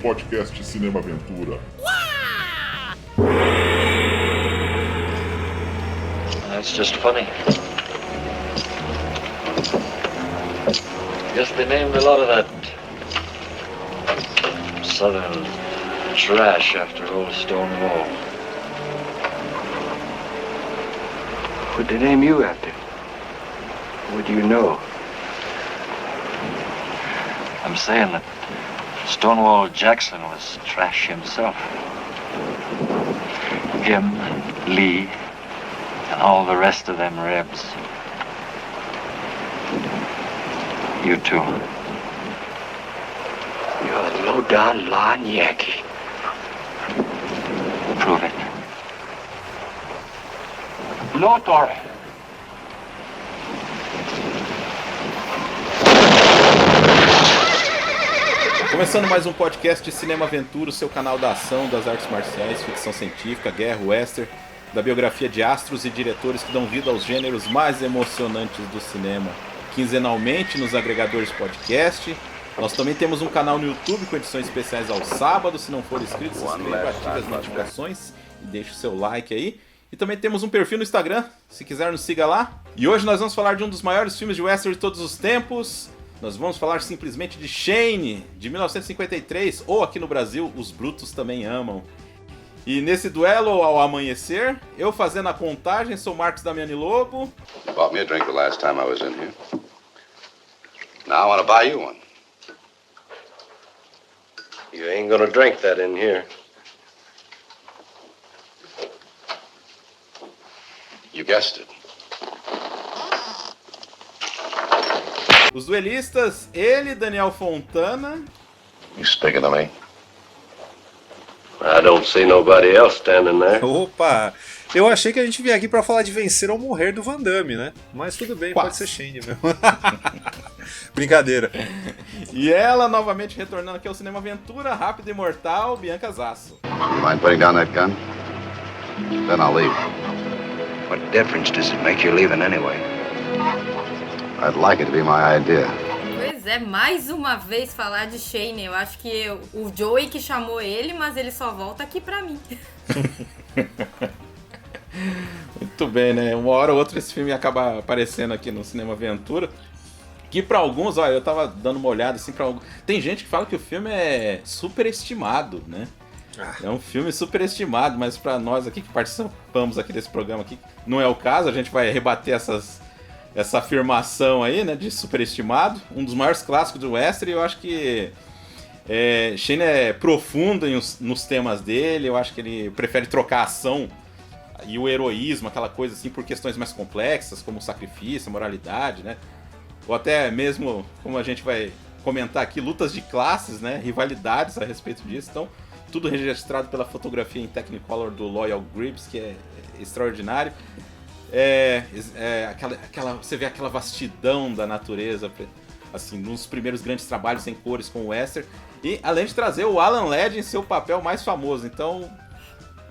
podcast Cinema Aventura. That's just funny. Guess they named a lot of that southern trash after old Stonewall. What'd they name you after? What do you know? I'm saying that Stonewall Jackson was trash himself. Him, Lee, and all the rest of them Rebs. You too. You're a low-down lying Yankee. Prove it. No, Torre. Começando mais um podcast de Cinema Aventura, o seu canal da ação, das artes marciais, ficção científica, guerra, western, da biografia de astros e diretores que dão vida aos gêneros mais emocionantes do cinema. Quinzenalmente nos agregadores podcast. Nós também temos um canal no YouTube com edições especiais aos sábados. Se não for inscrito, se inscreva, ative as notificações e deixe o seu like aí. E também temos um perfil no Instagram, se quiser nos siga lá. E hoje nós vamos falar de um dos maiores filmes de western de todos os tempos. Nós vamos falar simplesmente de Shane, de 1953, ou aqui no Brasil, Os Brutos Também Amam. E nesse duelo ao amanhecer, eu fazendo a contagem, sou Marcos Damiani Lobo. You bought me a drink the last time I was in here. Now I want to buy you one. You ain't gonna drink that in here. You guessed it. Os duelistas, ele, Daniel Fontana. You speaking to me? I don't see nobody else standing there. Opa! Eu achei que a gente vinha aqui pra falar de Vencer ou Morrer do Van Damme, né? Mas tudo bem, Quase. pode ser Shane mesmo. Brincadeira. E ela novamente retornando aqui ao Cinema Aventura, rápida e mortal, Bianca Zasso. You mind putting down that gun? Then I'll leave. What difference does it make you leaving anyway? I'd like it to be my idea. Pois é, mais uma vez falar de Shane. Eu acho que o Joey que chamou ele, mas ele só volta aqui pra mim. Muito bem, né? Uma hora ou outra esse filme acaba aparecendo aqui no Cinema Aventura. Que pra alguns, olha, eu tava dando uma olhada assim pra alguns. Tem gente que fala que o filme é superestimado, né? É um filme superestimado, mas pra nós aqui que participamos aqui desse programa aqui, não é o caso. A gente vai rebater essa afirmação aí, né, de superestimado. Um dos maiores clássicos do western. Eu acho que Shane é profundo nos temas dele. Eu acho que ele prefere trocar a ação e o heroísmo, aquela coisa assim, por questões mais complexas, como o sacrifício, a moralidade, né? Ou até mesmo, como a gente vai comentar aqui, lutas de classes, né? Rivalidades a respeito disso. Então, tudo registrado pela fotografia em Technicolor do Loyal Grips, que é extraordinário. Você vê aquela vastidão da natureza, assim, nos primeiros grandes trabalhos em cores com o western. E além de trazer o Alan Ladd em seu papel mais famoso. Então,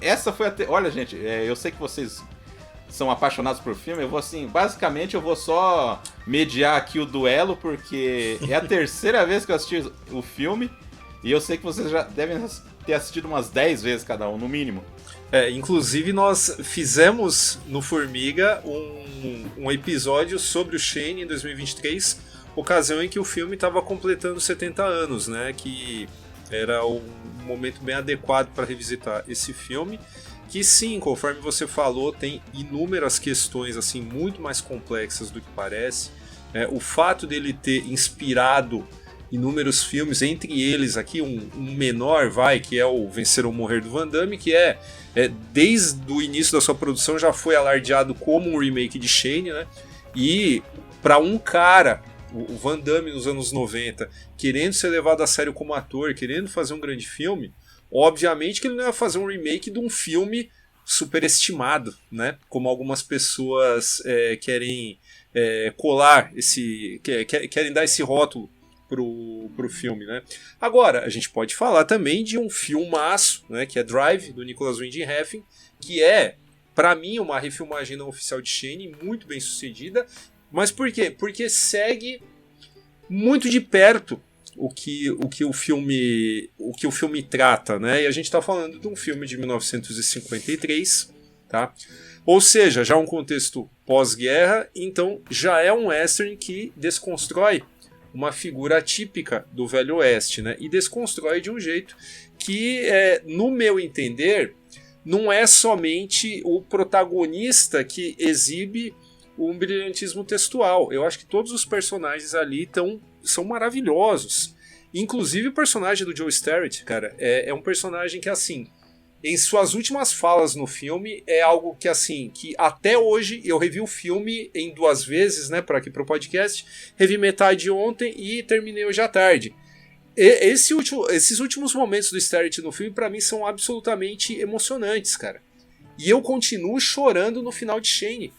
essa foi olha, gente, eu sei que vocês são apaixonados por filme. Eu vou assim, basicamente eu vou só mediar aqui o duelo, porque é a terceira vez que eu assisti o filme. E eu sei que vocês já devem ter assistido umas 10 vezes cada um, no mínimo. Inclusive nós fizemos no Formiga um episódio sobre o Shane em 2023, ocasião em que o filme estava completando 70 anos, né? Que era um momento bem adequado para revisitar esse filme. Que sim, conforme você falou, tem inúmeras questões assim muito mais complexas do que parece. O fato dele ter inspirado inúmeros filmes, entre eles aqui um menor, que é o Vencer ou Morrer do Van Damme, que desde o início da sua produção já foi alardeado como um remake de Shane, né? E para um cara, o Van Damme nos anos 90, querendo ser levado a sério como ator, querendo fazer um grande filme, obviamente que ele não ia fazer um remake de um filme superestimado, né? Como algumas pessoas querem colar querem dar esse rótulo pro filme, né? Agora, a gente pode falar também de um filmaço, né, que é Drive, do Nicholas Winding Refn, que é, pra mim, uma refilmagem não oficial de Shane, muito bem sucedida. Mas por quê? Porque segue muito de perto o que o filme trata, né? E a gente está falando de um filme de 1953, tá? Ou seja, já um contexto pós-guerra, então já é um western que desconstrói uma figura típica do Velho Oeste, né? E desconstrói de um jeito que, no meu entender, não é somente o protagonista que exibe um brilhantismo textual. Eu acho que todos os personagens ali são maravilhosos. Inclusive o personagem do Joe Sterrett, cara, é um personagem que, assim, em suas últimas falas no filme, é algo que, assim, que até hoje eu revi o filme em 2 vezes, né, para aqui pro podcast, revi metade ontem e terminei hoje à tarde. Esses últimos momentos do Sterrett no filme, pra mim, são absolutamente emocionantes, cara. E eu continuo chorando no final de Shane.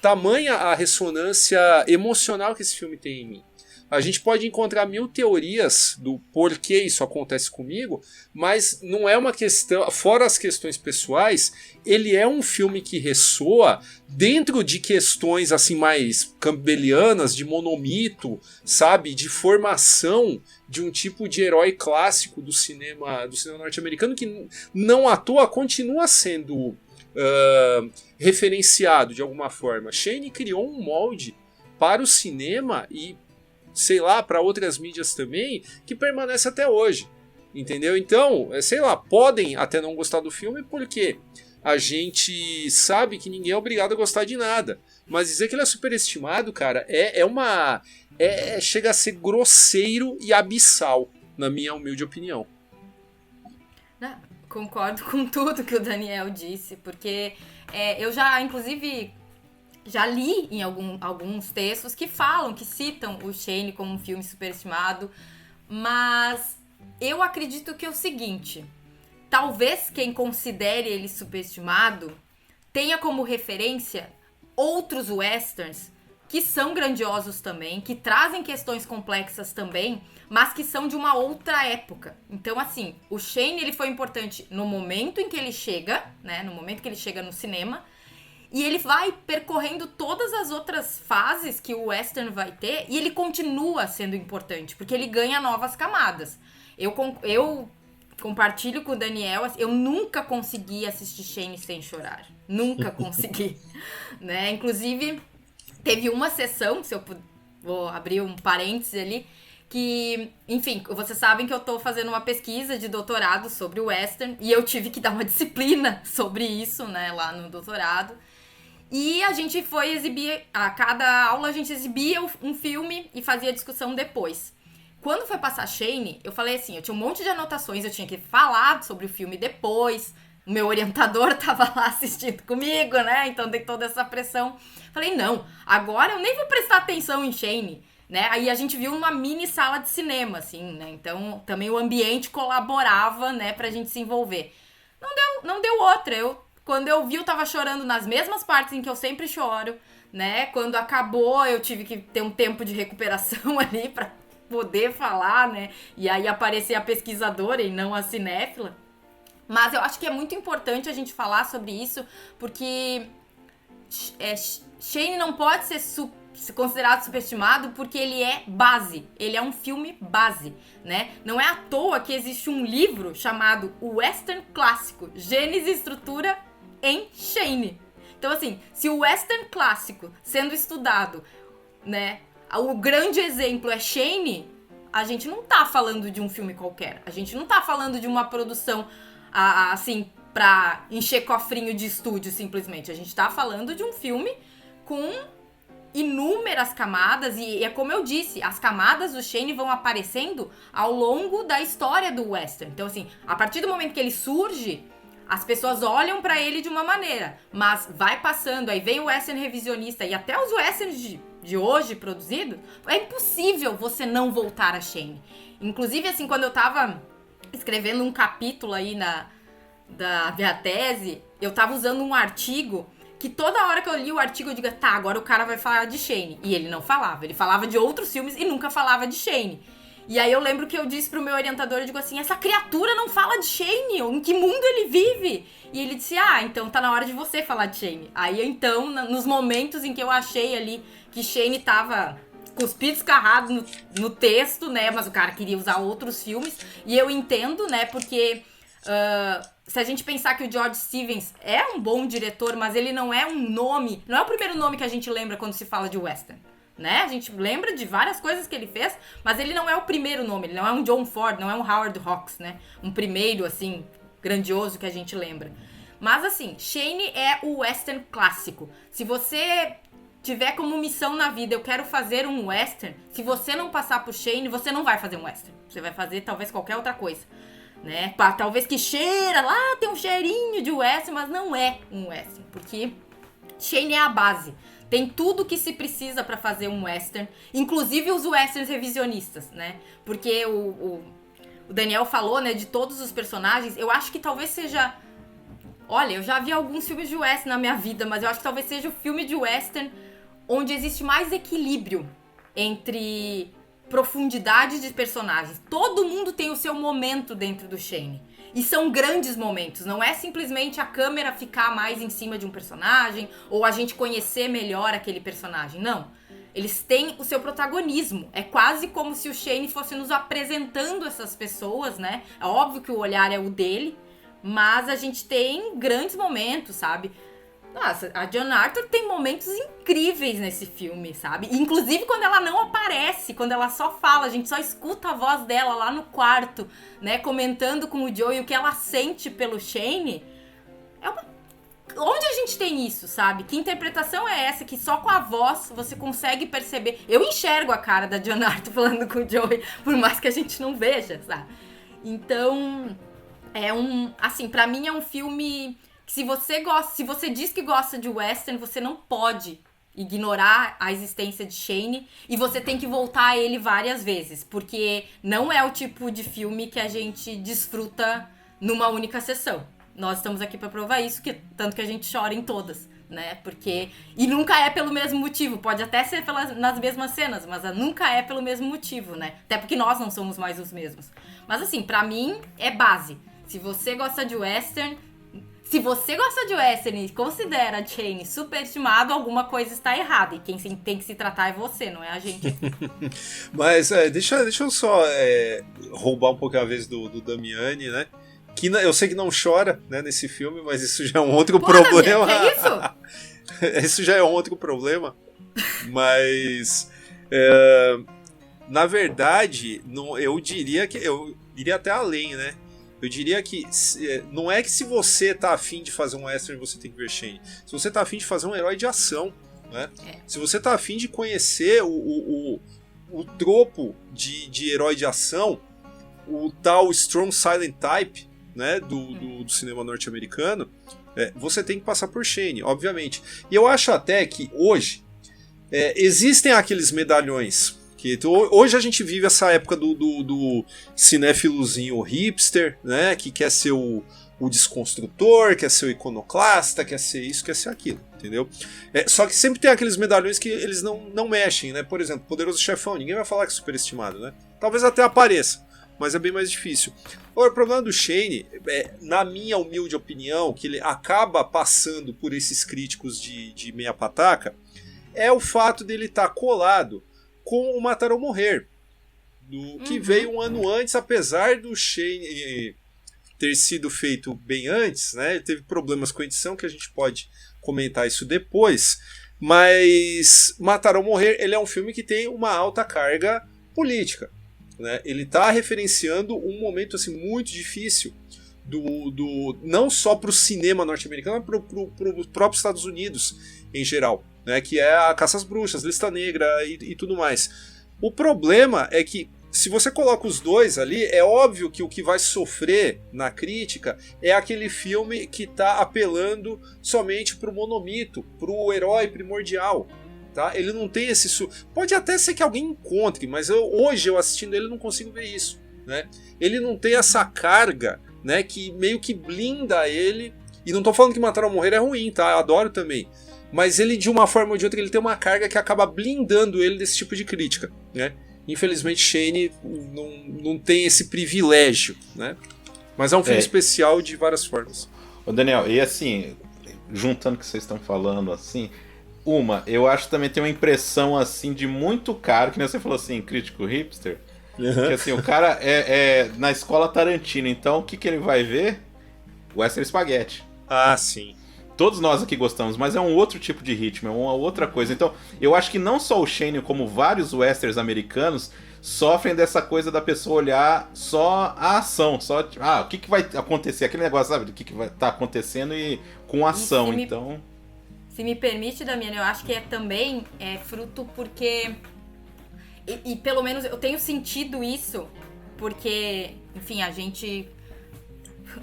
Tamanha a ressonância emocional que esse filme tem em mim. A gente pode encontrar 1000 teorias do porquê isso acontece comigo, mas não é uma questão, fora as questões pessoais, ele é um filme que ressoa dentro de questões assim mais campbellianas, de monomito, sabe, de formação de um tipo de herói clássico do cinema norte-americano que não à toa continua sendo referenciado de alguma forma. Shane criou um molde para o cinema e, sei lá, para outras mídias também, que permanece até hoje, entendeu? Então, sei lá, podem até não gostar do filme porque a gente sabe que ninguém é obrigado a gostar de nada, mas dizer que ele é superestimado, cara, chega a ser grosseiro e abissal, na minha humilde opinião. Concordo com tudo que o Daniel disse, porque eu já, inclusive, já li em alguns textos que falam, que citam o Shane como um filme superestimado, mas eu acredito que é o seguinte, talvez quem considere ele superestimado tenha como referência outros westerns que são grandiosos também, que trazem questões complexas também, mas que são de uma outra época. Então, assim, o Shane ele foi importante no momento em que ele chega, né, no momento que ele chega no cinema, e ele vai percorrendo todas as outras fases que o western vai ter, e ele continua sendo importante, porque ele ganha novas camadas. Eu compartilho com o Daniel, eu nunca consegui assistir Shane sem chorar. Nunca consegui. Né? Inclusive, teve uma sessão, vou abrir um parêntese ali, que, enfim, vocês sabem que eu tô fazendo uma pesquisa de doutorado sobre o western, e eu tive que dar uma disciplina sobre isso, né, lá no doutorado. E a gente foi exibir, a cada aula a gente exibia um filme e fazia discussão depois. Quando foi passar Shane, eu falei assim, eu tinha um monte de anotações, eu tinha que falar sobre o filme depois, o meu orientador tava lá assistindo comigo, né, então tem toda essa pressão. Falei, não, agora eu nem vou prestar atenção em Shane, né, aí a gente viu uma mini sala de cinema, assim, né, então também o ambiente colaborava, né, pra gente se envolver. Não deu outra, quando eu vi, eu tava chorando nas mesmas partes em que eu sempre choro, né? Quando acabou, eu tive que ter um tempo de recuperação ali pra poder falar, né? E aí aparecer a pesquisadora e não a cinéfila. Mas eu acho que é muito importante a gente falar sobre isso, porque Shane não pode ser considerado superestimado porque ele é base, ele é um filme base, né? Não é à toa que existe um livro chamado O Western Clássico, Gênese e Estrutura em Shane. Então, assim, se o western clássico sendo estudado, né, o grande exemplo é Shane, a gente não tá falando de um filme qualquer. A gente não tá falando de uma produção, assim, pra encher cofrinho de estúdio, simplesmente. A gente tá falando de um filme com inúmeras camadas, e é como eu disse, as camadas do Shane vão aparecendo ao longo da história do western. Então, assim, a partir do momento que ele surge, as pessoas olham pra ele de uma maneira, mas vai passando, aí vem o western revisionista e até os westerns de hoje produzidos, é impossível você não voltar a Shane. Inclusive, assim, quando eu tava escrevendo um capítulo aí da minha tese, eu tava usando um artigo que toda hora que eu li o artigo eu digo, tá, agora o cara vai falar de Shane. E ele não falava, ele falava de outros filmes e nunca falava de Shane. E aí eu lembro que eu disse pro meu orientador, eu digo assim, essa criatura não fala de Shane, em que mundo ele vive? E ele disse, então tá na hora de você falar de Shane. Aí então, nos momentos em que eu achei ali que Shane tava cuspido escarrado no texto, né? Mas o cara queria usar outros filmes. E eu entendo, né? Porque se a gente pensar que o George Stevens é um bom diretor, mas ele não é um nome... Não é o primeiro nome que a gente lembra quando se fala de western, né? A gente lembra de várias coisas que ele fez, mas ele não é o primeiro nome. Ele não é um John Ford, não é um Howard Hawks, né? Um primeiro, assim, grandioso que a gente lembra. Mas, assim, Shane é o western clássico. Se você tiver como missão na vida, eu quero fazer um western, se você não passar por Shane, você não vai fazer um western. Você vai fazer, talvez, qualquer outra coisa, né? Talvez que cheira lá, tem um cheirinho de western, mas não é um western, porque Shane é a base. Tem tudo que se precisa pra fazer um western, inclusive os westerns revisionistas, né? Porque o Daniel falou, né, de todos os personagens. Eu acho que talvez seja... Olha, eu já vi alguns filmes de western na minha vida, mas eu acho que talvez seja o filme de western onde existe mais equilíbrio entre profundidade de personagens. Todo mundo tem o seu momento dentro do Shane. E são grandes momentos, não é simplesmente a câmera ficar mais em cima de um personagem ou a gente conhecer melhor aquele personagem, não. Eles têm o seu protagonismo, é quase como se o Shane fosse nos apresentando essas pessoas, né? É óbvio que o olhar é o dele, mas a gente tem grandes momentos, sabe? Nossa, a John Arthur tem momentos incríveis nesse filme, sabe? Inclusive quando ela não aparece, quando ela só fala, a gente só escuta a voz dela lá no quarto, né? Comentando com o Joe e o que ela sente pelo Shane. Onde a gente tem isso, sabe? Que interpretação é essa que só com a voz você consegue perceber? Eu enxergo a cara da John Arthur falando com o Joey, por mais que a gente não veja, sabe? Então, assim, pra mim é um filme... Se você diz que gosta de western, você não pode ignorar a existência de Shane e você tem que voltar a ele várias vezes, porque não é o tipo de filme que a gente desfruta numa única sessão. Nós estamos aqui para provar isso, tanto que a gente chora em todas, né? E nunca é pelo mesmo motivo, pode até ser nas mesmas cenas, mas nunca é pelo mesmo motivo, né? Até porque nós não somos mais os mesmos. Mas assim, pra mim é base. Se você gosta de western e considera Shane superestimado, alguma coisa está errada. E quem tem que se tratar é você, não é a gente. Mas deixa eu só roubar um pouquinho a vez do Damiani, né? Que eu sei que não chora, né, nesse filme, mas isso já é um outro problema. Damiani, que é isso? Isso já é um outro problema. Mas na verdade, eu diria até além, né? Eu diria que não é que se você tá afim de fazer um western, você tem que ver Shane. Se você tá afim de fazer um herói de ação, né? Se você tá afim de conhecer o tropo de herói de ação, o tal Strong Silent Type, né, do cinema norte-americano, você tem que passar por Shane, obviamente. E eu acho até que hoje existem aqueles medalhões. Hoje a gente vive essa época do cinéfilozinho hipster, né, que quer ser o desconstrutor, quer ser o iconoclasta, quer ser isso, quer ser aquilo, entendeu? Só que sempre tem aqueles medalhões que eles não mexem, né? Por exemplo, Poderoso Chefão, ninguém vai falar que é superestimado, né? Talvez até apareça, mas é bem mais difícil. Agora, o problema do Shane, na minha humilde opinião, que ele acaba passando por esses críticos de meia pataca, é o fato dele estar colado com o Matar ou Morrer, que veio um ano antes, apesar do Shane ter sido feito bem antes, né? Ele teve problemas com a edição, que a gente pode comentar isso depois, mas Matar ou Morrer, ele é um filme que tem uma alta carga política, né? Ele está referenciando um momento assim, muito difícil não só para o cinema norte-americano, mas para os próprios Estados Unidos em geral, né, que é a Caça às Bruxas, Lista Negra e tudo mais. O problema é que se você coloca os dois ali, é óbvio que o que vai sofrer na crítica é aquele filme que está apelando somente para o monomito, para o herói primordial. Tá? Ele não tem esse... Pode até ser que alguém encontre, mas hoje eu assistindo ele não consigo ver isso. Né? Ele não tem essa carga, né, que meio que blinda ele. E não tô falando que Matar ou Morrer é ruim, tá? Eu adoro também. Mas ele, de uma forma ou de outra, ele tem uma carga que acaba blindando ele desse tipo de crítica, né? Infelizmente, Shane não tem esse privilégio, né? Mas é um filme especial de várias formas. Ô Daniel, e assim, juntando o que vocês estão falando, assim, Eu acho que também tem uma impressão, assim, de muito caro, que nem você falou assim, crítico hipster, que assim, o cara é na escola Tarantino, então o que ele vai ver? Western Spaghetti. Ah, sim. Todos nós aqui gostamos, mas é um outro tipo de ritmo, é uma outra coisa. Então, eu acho que não só o Shane, como vários westerns americanos, sofrem dessa coisa da pessoa olhar só a ação, só, o que vai acontecer, aquele negócio, sabe, do que vai estar acontecendo e com ação, então... Se me permite, Damiano, eu acho que também é fruto porque... E pelo menos eu tenho sentido isso, porque, enfim,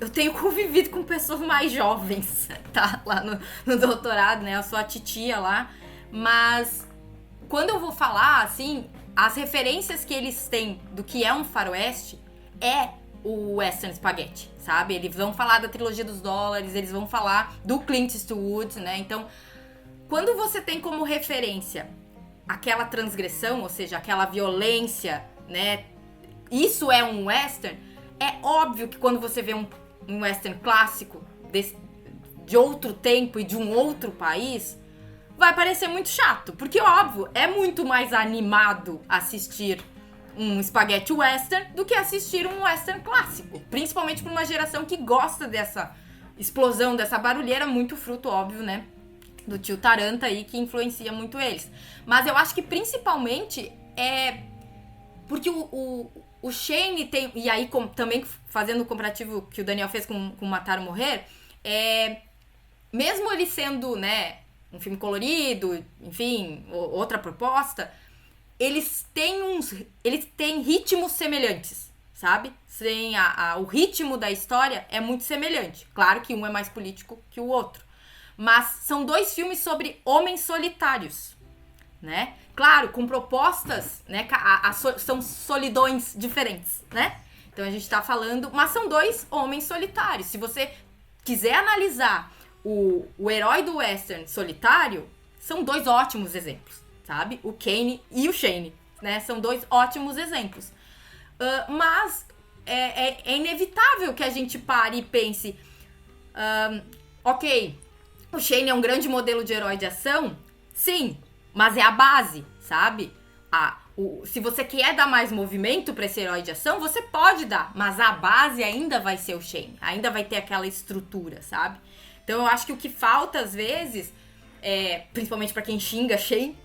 eu tenho convivido com pessoas mais jovens, tá? Lá no doutorado, né? Eu sou a titia lá. Mas quando eu vou falar, assim, as referências que eles têm do que é um faroeste é o Western Spaghetti, sabe? Eles vão falar da trilogia dos dólares, eles vão falar do Clint Eastwood, né? Então, quando você tem como referência aquela transgressão, ou seja, aquela violência, né? Isso é um western. É óbvio que quando você vê um western clássico de outro tempo e de um outro país, vai parecer muito chato. Porque, óbvio, é muito mais animado assistir um spaghetti western do que assistir um western clássico. Principalmente por uma geração que gosta dessa explosão, dessa barulheira, muito fruto, óbvio, né? Do tio Taranta aí, que influencia muito eles. Mas eu acho que principalmente é porque o Shane tem, e aí também fazendo o comparativo que o Daniel fez com Matar ou Morrer, mesmo ele sendo, né, um filme colorido, enfim, outra proposta, eles têm ritmos semelhantes, sabe? O ritmo da história é muito semelhante. Claro que um é mais político que o outro. Mas são dois filmes sobre homens solitários, né? Claro, com propostas, né? São solidões diferentes, né? Então a gente tá falando... Mas são dois homens solitários. Se você quiser analisar o herói do western solitário, são dois ótimos exemplos, sabe? O Kane e o Shane, né? São dois ótimos exemplos. Mas é inevitável que a gente pare e pense... ok, o Shane é um grande modelo de herói de ação? Sim, mas é a base, sabe? Se você quer dar mais movimento pra esse herói de ação, você pode dar, mas a base ainda vai ser o Shane, ainda vai ter aquela estrutura, sabe? Então eu acho que o que falta às vezes, principalmente pra quem xinga Shane,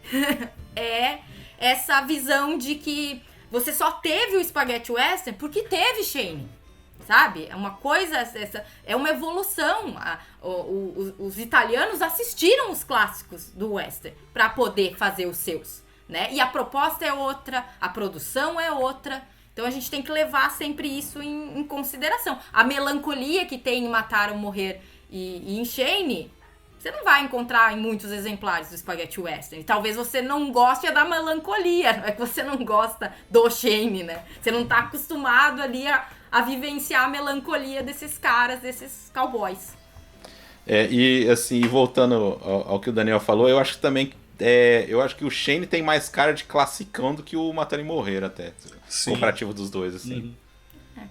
é essa visão de que você só teve o Spaghetti Western porque teve Shane. Sabe? É uma coisa, é uma evolução. Os italianos assistiram os clássicos do western para poder fazer os seus, né? E a proposta é outra, a produção é outra. Então a gente tem que levar sempre isso em consideração. A melancolia que tem em Matar ou Morrer e em Shane, você não vai encontrar em muitos exemplares do Spaghetti Western. Talvez você não goste da melancolia, não é que você não gosta do Shane, né? Você não tá acostumado ali a vivenciar a melancolia desses caras, desses cowboys. E assim, voltando ao que o Daniel falou, eu acho que também eu acho que o Shane tem mais cara de classicão do que o Matar e Morrer, até. Sim. Comparativo dos dois, assim. Uhum.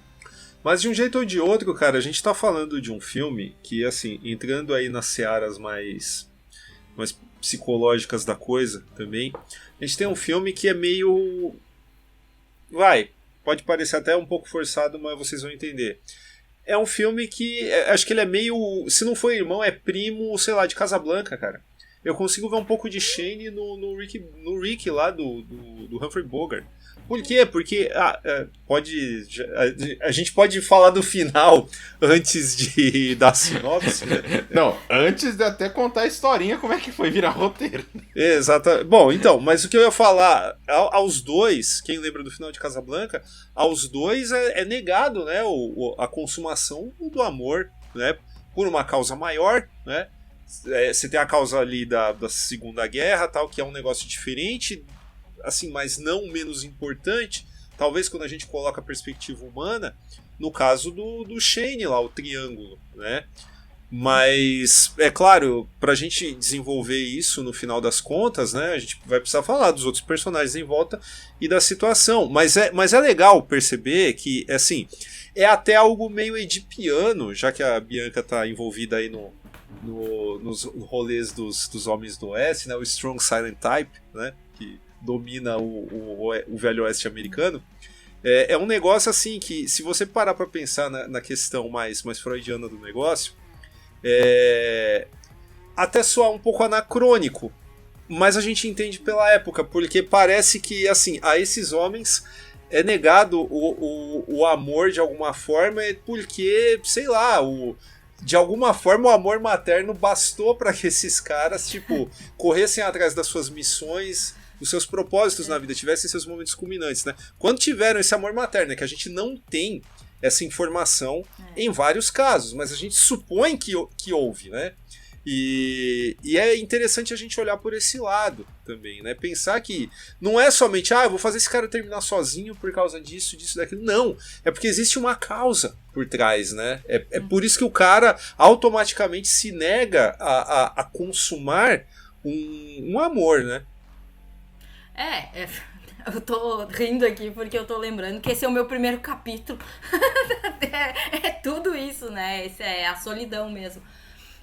Mas de um jeito ou de outro, cara, a gente tá falando de um filme que, assim, entrando aí nas searas mais psicológicas da coisa também, a gente tem um filme que é meio... pode parecer até um pouco forçado, mas vocês vão entender. É um filme que, acho que ele é meio... Se não for irmão, é primo, sei lá, de Casablanca, cara. Eu consigo ver um pouco de Shane no Rick lá do Humphrey Bogart. Por quê? Porque a gente pode falar do final antes de dar sinopse, né? Não, antes de até contar a historinha como é que foi virar roteiro. Exato. Bom, então, mas o que eu ia falar, aos dois, quem lembra do final de Casablanca, aos dois é negado, né, a consumação do amor, né, por uma causa maior, né? Você tem a causa ali da Segunda Guerra, tal, que é um negócio diferente, assim, mas não menos importante, talvez quando a gente coloca a perspectiva humana, no caso do Shane lá, o triângulo, né? Mas, é claro, pra gente desenvolver isso no final das contas, né, a gente vai precisar falar dos outros personagens em volta e da situação, mas é legal perceber que, assim, é até algo meio edipiano, já que a Bianca tá envolvida aí nos rolês dos homens do Oeste, né? O Strong Silent Type, né? Que domina o Velho Oeste americano. É um negócio assim que, se você parar para pensar na questão mais freudiana do negócio, até soar um pouco anacrônico, mas a gente entende pela época, porque parece que assim, a esses homens é negado o amor de alguma forma, porque, sei lá, de alguma forma o amor materno bastou para que esses caras, tipo, corressem atrás das suas missões, dos seus propósitos na vida, tivessem seus momentos culminantes, né? Quando tiveram esse amor materno, é que a gente não tem essa informação em vários casos, mas a gente supõe que houve, né? E é interessante a gente olhar por esse lado também, né? Pensar que não é somente, eu vou fazer esse cara terminar sozinho por causa disso, daquilo. Não, é porque existe uma causa por trás, né? É por isso que o cara automaticamente se nega a consumar um amor, né? Eu tô rindo aqui porque eu tô lembrando que esse é o meu primeiro capítulo. É tudo isso, né? Esse é a solidão mesmo.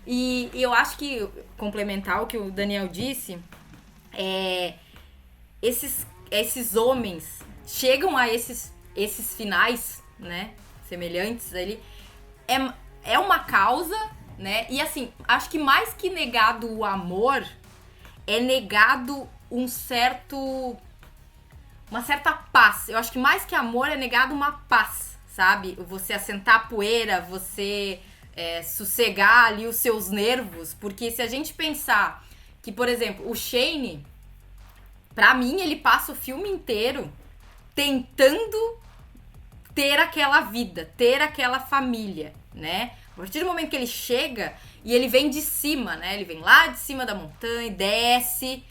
E eu acho que, complementar o que o Daniel disse, esses homens chegam a esses finais, né? Semelhantes ali. É uma causa, né? E assim, acho que mais que negado o amor, é negado uma certa paz. Eu acho que mais que amor é negado uma paz, sabe? Você assentar a poeira, você sossegar ali os seus nervos, porque se a gente pensar que, por exemplo, o Shane, pra mim, ele passa o filme inteiro tentando ter aquela vida, ter aquela família, né? A partir do momento que ele chega e ele vem de cima, né? Ele vem lá de cima da montanha, desce.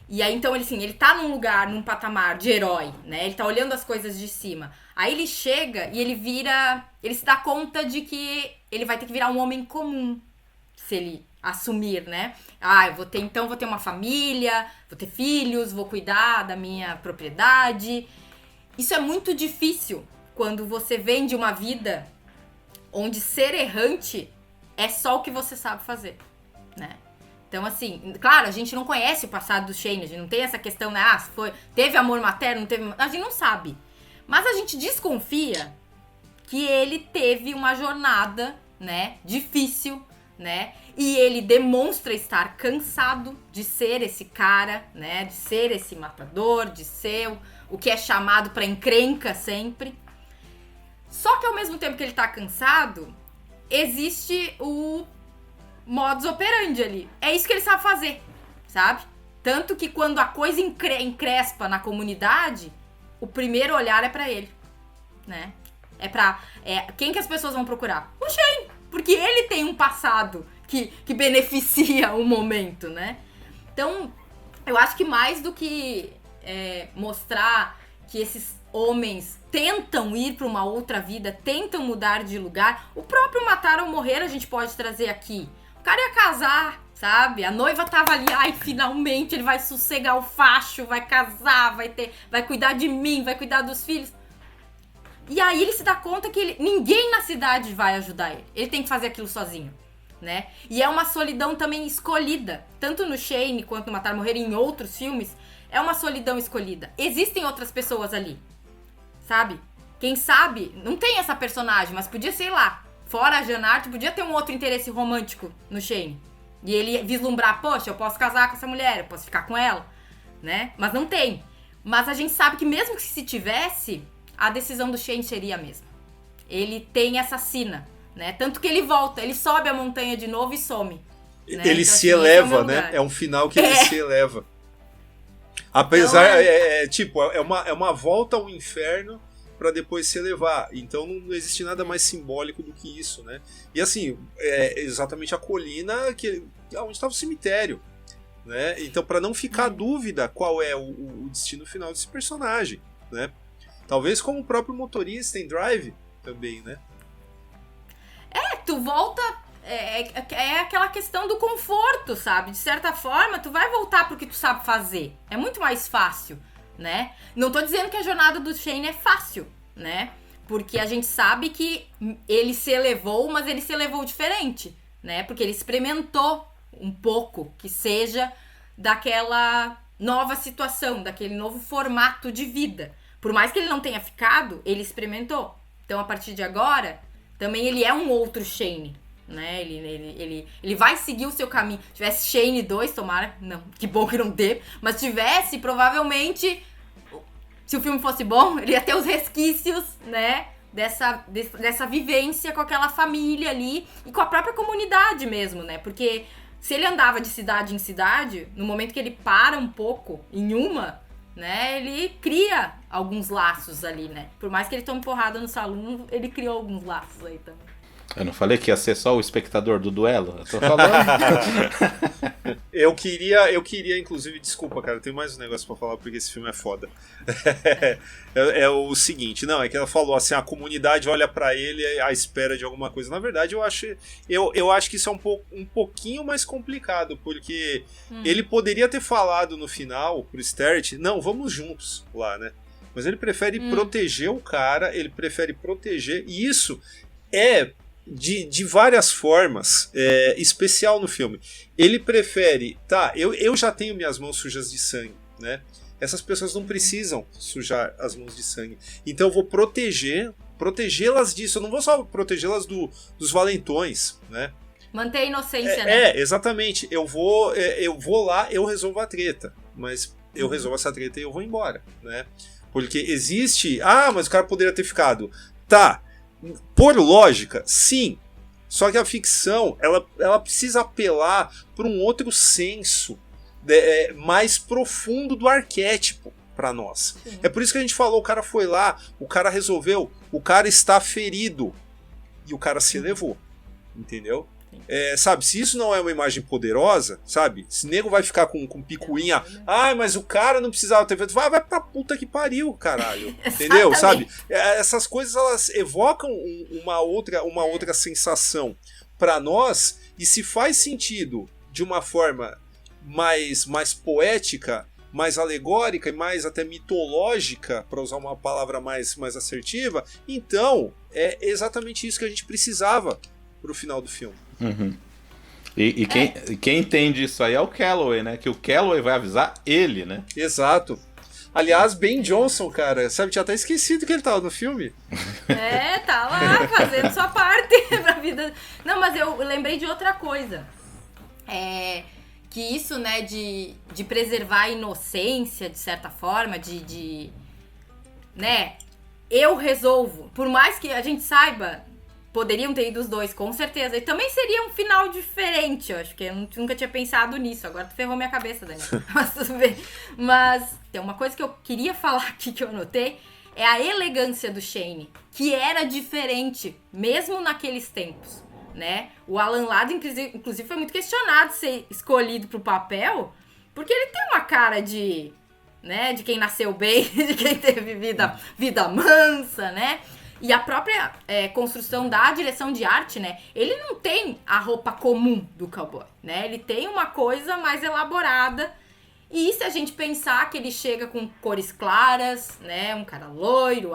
E aí, então, ele tá num lugar, num patamar de herói, né? Ele tá olhando as coisas de cima. Aí ele chega e ele se dá conta de que ele vai ter que virar um homem comum, se ele assumir, né? Eu vou ter uma família, vou ter filhos, vou cuidar da minha propriedade. Isso é muito difícil quando você vem de uma vida onde ser errante é só o que você sabe fazer, né? Então, assim, claro, a gente não conhece o passado do Shane, a gente não tem essa questão, né? Teve amor materno, não teve... A gente não sabe. Mas a gente desconfia que ele teve uma jornada, né, difícil, né? E ele demonstra estar cansado de ser esse cara, né? De ser esse matador, de ser o que é chamado pra encrenca sempre. Só que ao mesmo tempo que ele tá cansado, existe o modus operandi ali. É isso que ele sabe fazer, sabe? Tanto que quando a coisa encrespa na comunidade, o primeiro olhar é pra ele, né? Quem que as pessoas vão procurar? O Shane, porque ele tem um passado que beneficia o momento, né? Então, eu acho que mais do que mostrar que esses homens tentam ir pra uma outra vida, tentam mudar de lugar, o próprio Matar ou Morrer a gente pode trazer aqui. O cara ia casar, sabe? A noiva tava ali, finalmente ele vai sossegar o facho, vai casar, vai cuidar de mim, vai cuidar dos filhos. E aí ele se dá conta que ninguém na cidade vai ajudar ele. Ele tem que fazer aquilo sozinho, né? E é uma solidão também escolhida. Tanto no Shane quanto no Matar ou Morrer e em outros filmes, é uma solidão escolhida. Existem outras pessoas ali, sabe? Quem sabe, não tem essa personagem, mas podia, sei lá, fora a Jeanne Arthur, podia ter um outro interesse romântico no Shane. E ele vislumbrar, poxa, eu posso casar com essa mulher, eu posso ficar com ela, né? Mas não tem. Mas a gente sabe que mesmo que se tivesse, a decisão do Shane seria a mesma. Ele tem essa sina, né? Tanto que ele volta, ele sobe a montanha de novo e some. Né? Ele então, se eleva, né? É um final que ele se eleva. Apesar, então, é uma volta ao inferno para depois se elevar. Então não existe nada mais simbólico do que isso, né? E assim, é exatamente a colina onde estava o cemitério, né? Então, para não ficar dúvida qual é o destino final desse personagem, né? Talvez como o próprio motorista em Drive também, né? Tu volta... É aquela questão do conforto, sabe? De certa forma, tu vai voltar pro que tu sabe fazer. É muito mais fácil, né? Não tô dizendo que a jornada do Shane é fácil, né? Porque a gente sabe que ele se elevou, mas ele se elevou diferente, né? Porque ele experimentou um pouco que seja daquela nova situação, daquele novo formato de vida. Por mais que ele não tenha ficado, ele experimentou. Então, a partir de agora, também ele é um outro Shane, né? Ele vai seguir o seu caminho. Se tivesse Shane 2, tomara, não, que bom que não teve, mas tivesse, provavelmente, se o filme fosse bom, ele ia ter os resquícios, né? Dessa vivência com aquela família ali e com a própria comunidade mesmo, né? Porque se ele andava de cidade em cidade, no momento que ele para um pouco em uma, né, ele cria alguns laços ali, né? Por mais que ele tome porrada no salão, ele criou alguns laços aí também. Eu não falei que ia ser só o espectador do duelo? Eu tô falando. Eu queria, inclusive, desculpa, cara, eu tenho mais um negócio pra falar porque esse filme é foda. É o seguinte, não, é que ela falou assim, a comunidade olha pra ele à espera de alguma coisa. Na verdade, eu acho que isso é um pouquinho mais complicado, porque ele poderia ter falado no final pro Stert, não, vamos juntos lá, né? Mas ele prefere proteger o cara, ele prefere proteger, e isso é de várias formas especial no filme. Ele prefere, tá, eu já tenho minhas mãos sujas de sangue, né? Essas pessoas não precisam sujar as mãos de sangue. Então eu vou protegê-las disso. Eu não vou só protegê-las dos valentões, né? Manter a inocência, né? Exatamente. Eu vou lá, eu resolvo a treta. Mas eu resolvo essa treta e eu vou embora, né? Porque existe... Ah, mas o cara poderia ter ficado. Tá. Por lógica, sim. Só que a ficção, ela precisa apelar para um outro senso mais profundo do arquétipo para nós. Sim. É por isso que a gente falou, o cara foi lá, o cara resolveu, o cara está ferido e o cara se elevou, entendeu? Sabe, se isso não é uma imagem poderosa, sabe, se nego vai ficar com picuinha, mas o cara não precisava ter feito, vai pra puta que pariu, caralho, entendeu? Sabe, essas coisas elas evocam uma outra sensação pra nós, e se faz sentido de uma forma mais poética, mais alegórica e mais até mitológica, para usar uma palavra mais assertiva, então é exatamente isso que a gente precisava pro final do filme. Uhum. E quem entende isso aí é o Calloway, né? Que o Calloway vai avisar ele, né? Exato. Aliás, Ben Johnson, cara, sabe, tinha até esquecido que ele tava no filme. Tá lá fazendo sua parte pra vida. Não, mas eu lembrei de outra coisa. Que isso, né, de preservar a inocência, de certa forma, né, eu resolvo. Por mais que a gente saiba, poderiam ter ido os dois, com certeza. E também seria um final diferente, eu acho que eu nunca tinha pensado nisso. Agora tu ferrou minha cabeça, Daniel. Mas tudo bem. Mas tem uma coisa que eu queria falar aqui que eu anotei, é a elegância do Shane, que era diferente, mesmo naqueles tempos, né? O Alan Ladd, inclusive, foi muito questionado ser escolhido pro papel, porque ele tem uma cara de quem nasceu bem, de quem teve vida mansa, né? E a própria construção da direção de arte, né? Ele não tem a roupa comum do cowboy, né? Ele tem uma coisa mais elaborada. E se a gente pensar que ele chega com cores claras, né? Um cara loiro,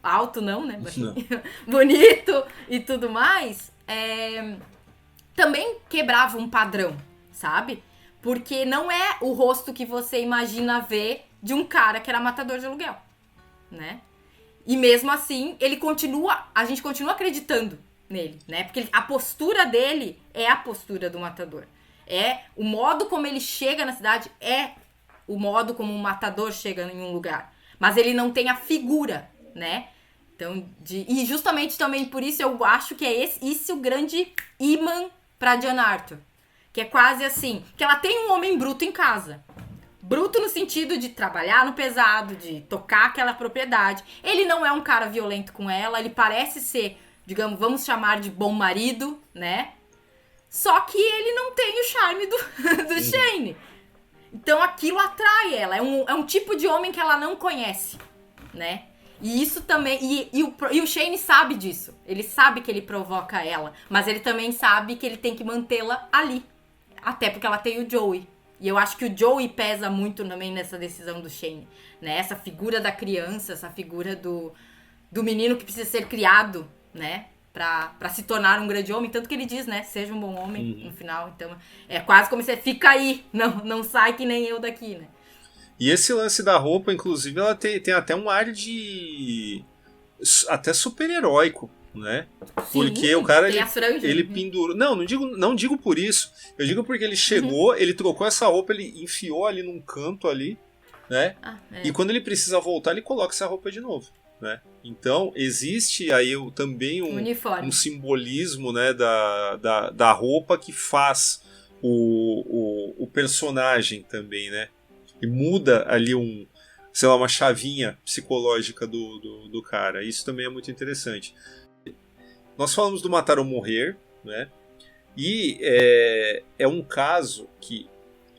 alto não, né? Não. Bonito e tudo mais. Também quebrava um padrão, sabe? Porque não é o rosto que você imagina ver de um cara que era matador de aluguel, né? E mesmo assim, a gente continua acreditando nele, né? Porque a postura dele é a postura do matador. O modo como ele chega na cidade é o modo como um matador chega em um lugar. Mas ele não tem a figura, né? Então, e justamente também por isso eu acho que é esse o grande imã pra Diane Arthur. Que é quase assim, que ela tem um homem bruto em casa. Bruto no sentido de trabalhar no pesado, de tocar aquela propriedade. Ele não é um cara violento com ela, ele parece ser, digamos, vamos chamar de bom marido, né? Só que ele não tem o charme do Shane. Então aquilo atrai ela, é um tipo de homem que ela não conhece, né? E isso também, e o Shane sabe disso, ele sabe que ele provoca ela, mas ele também sabe que ele tem que mantê-la ali, até porque ela tem o Joey. E eu acho que o Joey pesa muito também nessa decisão do Shane, né? Essa figura da criança, essa figura do menino que precisa ser criado, né? pra se tornar um grande homem, tanto que ele diz, né, seja um bom homem no final, então é quase como se fica aí, não sai que nem eu daqui, né. E esse lance da roupa, inclusive, ela tem até um ar de até super-heróico, né? Porque o cara, ele pendurou... Não digo por isso. Eu digo porque ele chegou, ele trocou essa roupa, ele enfiou ali num canto ali, né? E quando ele precisa voltar, ele coloca essa roupa de novo, né? Então, existe aí também um simbolismo, né, da roupa que faz o personagem também, né? E muda ali uma chavinha psicológica do cara. Isso também é muito interessante. Nós falamos do Matar ou Morrer, né? E é um caso que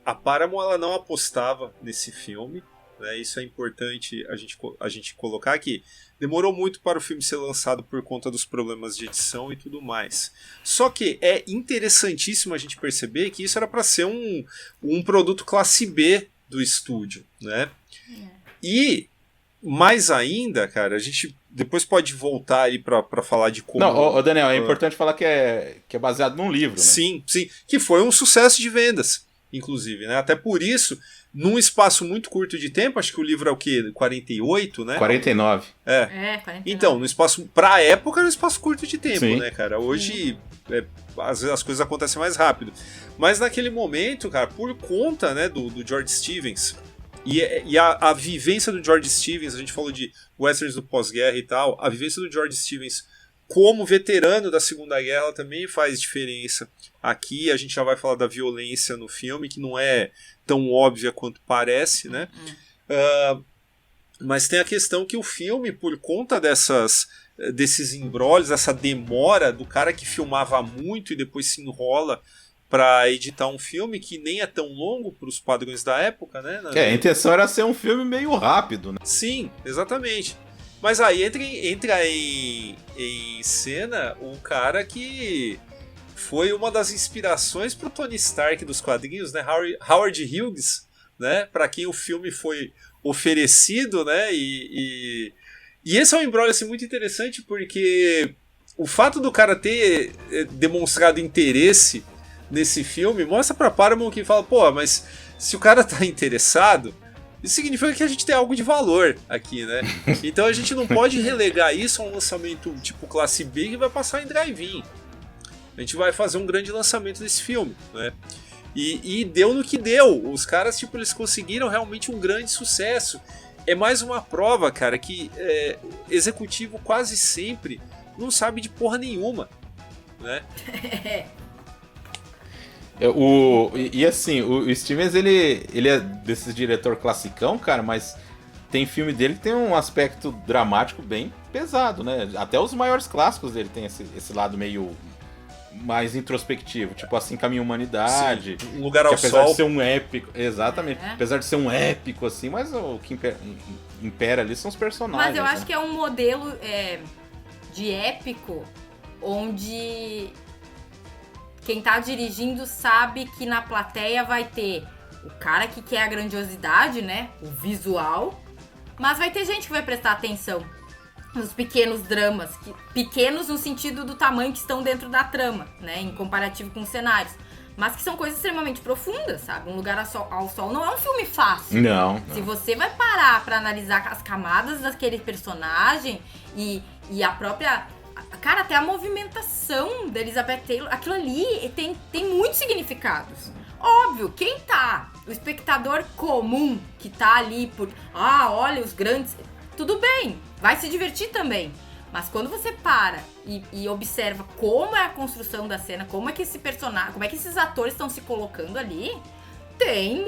a Paramount ela não apostava nesse filme, né? Isso é importante a gente colocar aqui. Demorou muito para o filme ser lançado por conta dos problemas de edição e tudo mais. Só que é interessantíssimo a gente perceber que isso era para ser um produto classe B do estúdio, né? E mais ainda, cara, a gente depois pode voltar ali pra falar de como... Não, Daniel, é importante falar que é baseado num livro, né? Sim, que foi um sucesso de vendas, inclusive, né? Até por isso, num espaço muito curto de tempo, acho que o livro é o quê? 48, né? 49. 49. Então, no espaço, pra época, era um espaço curto de tempo, Sim. né, cara? Hoje, às vezes as coisas acontecem mais rápido. Mas naquele momento, cara, por conta, né, do George Stevens... E a vivência do George Stevens, a gente falou de westerns do pós-guerra e tal, a vivência do George Stevens como veterano da Segunda Guerra também faz diferença. Aqui a gente já vai falar da violência no filme, que não é tão óbvia quanto parece, né? Mas tem a questão que o filme, por conta desses embrólios, essa demora do cara que filmava muito e depois se enrola para editar um filme que nem é tão longo para os padrões da época, né? A intenção era ser um filme meio rápido, né? Sim, exatamente. Mas aí entra em cena um cara que foi uma das inspirações para o Tony Stark dos quadrinhos, né? Howard Hughes, né? Para quem o filme foi oferecido, né? E esse é um embrolho assim, muito interessante porque o fato do cara ter demonstrado interesse nesse filme mostra pra Paramount que fala, pô, mas se o cara tá interessado, isso significa que a gente tem algo de valor aqui, né? Então a gente não pode relegar isso a um lançamento tipo classe B que vai passar em drive-in. A gente vai fazer um grande lançamento desse filme, né? E deu no que deu. Os caras, tipo, eles conseguiram realmente um grande sucesso. É mais uma prova, cara, que executivo quase sempre não sabe de porra nenhuma, né? Assim, o Stevens, ele é desses diretor classicão, cara, mas tem filme dele que tem um aspecto dramático bem pesado, né? Até os maiores clássicos dele tem esse lado meio mais introspectivo, tipo Assim Caminha a Humanidade. Sim, Um Lugar ao apesar Sol. de ser um épico, exatamente. Apesar de ser um épico, assim, mas o que impera ali são os personagens. Mas eu acho que é um modelo de épico onde quem tá dirigindo sabe que na plateia vai ter o cara que quer a grandiosidade, né? O visual. Mas vai ter gente que vai prestar atenção nos pequenos dramas. Pequenos no sentido do tamanho que estão dentro da trama, né? Em comparativo com os cenários. Mas que são coisas extremamente profundas, sabe? Um Lugar ao Sol não é um filme fácil. Não. Se você vai parar pra analisar as camadas daquele personagem e a própria... Cara, até a movimentação da Elizabeth Taylor, aquilo ali tem muitos significados. Óbvio, quem tá? O espectador comum que tá ali por... olha os grandes... Tudo bem, vai se divertir também. Mas quando você para e observa como é a construção da cena, como é que esse personagem, como é que esses atores estão se colocando ali, tem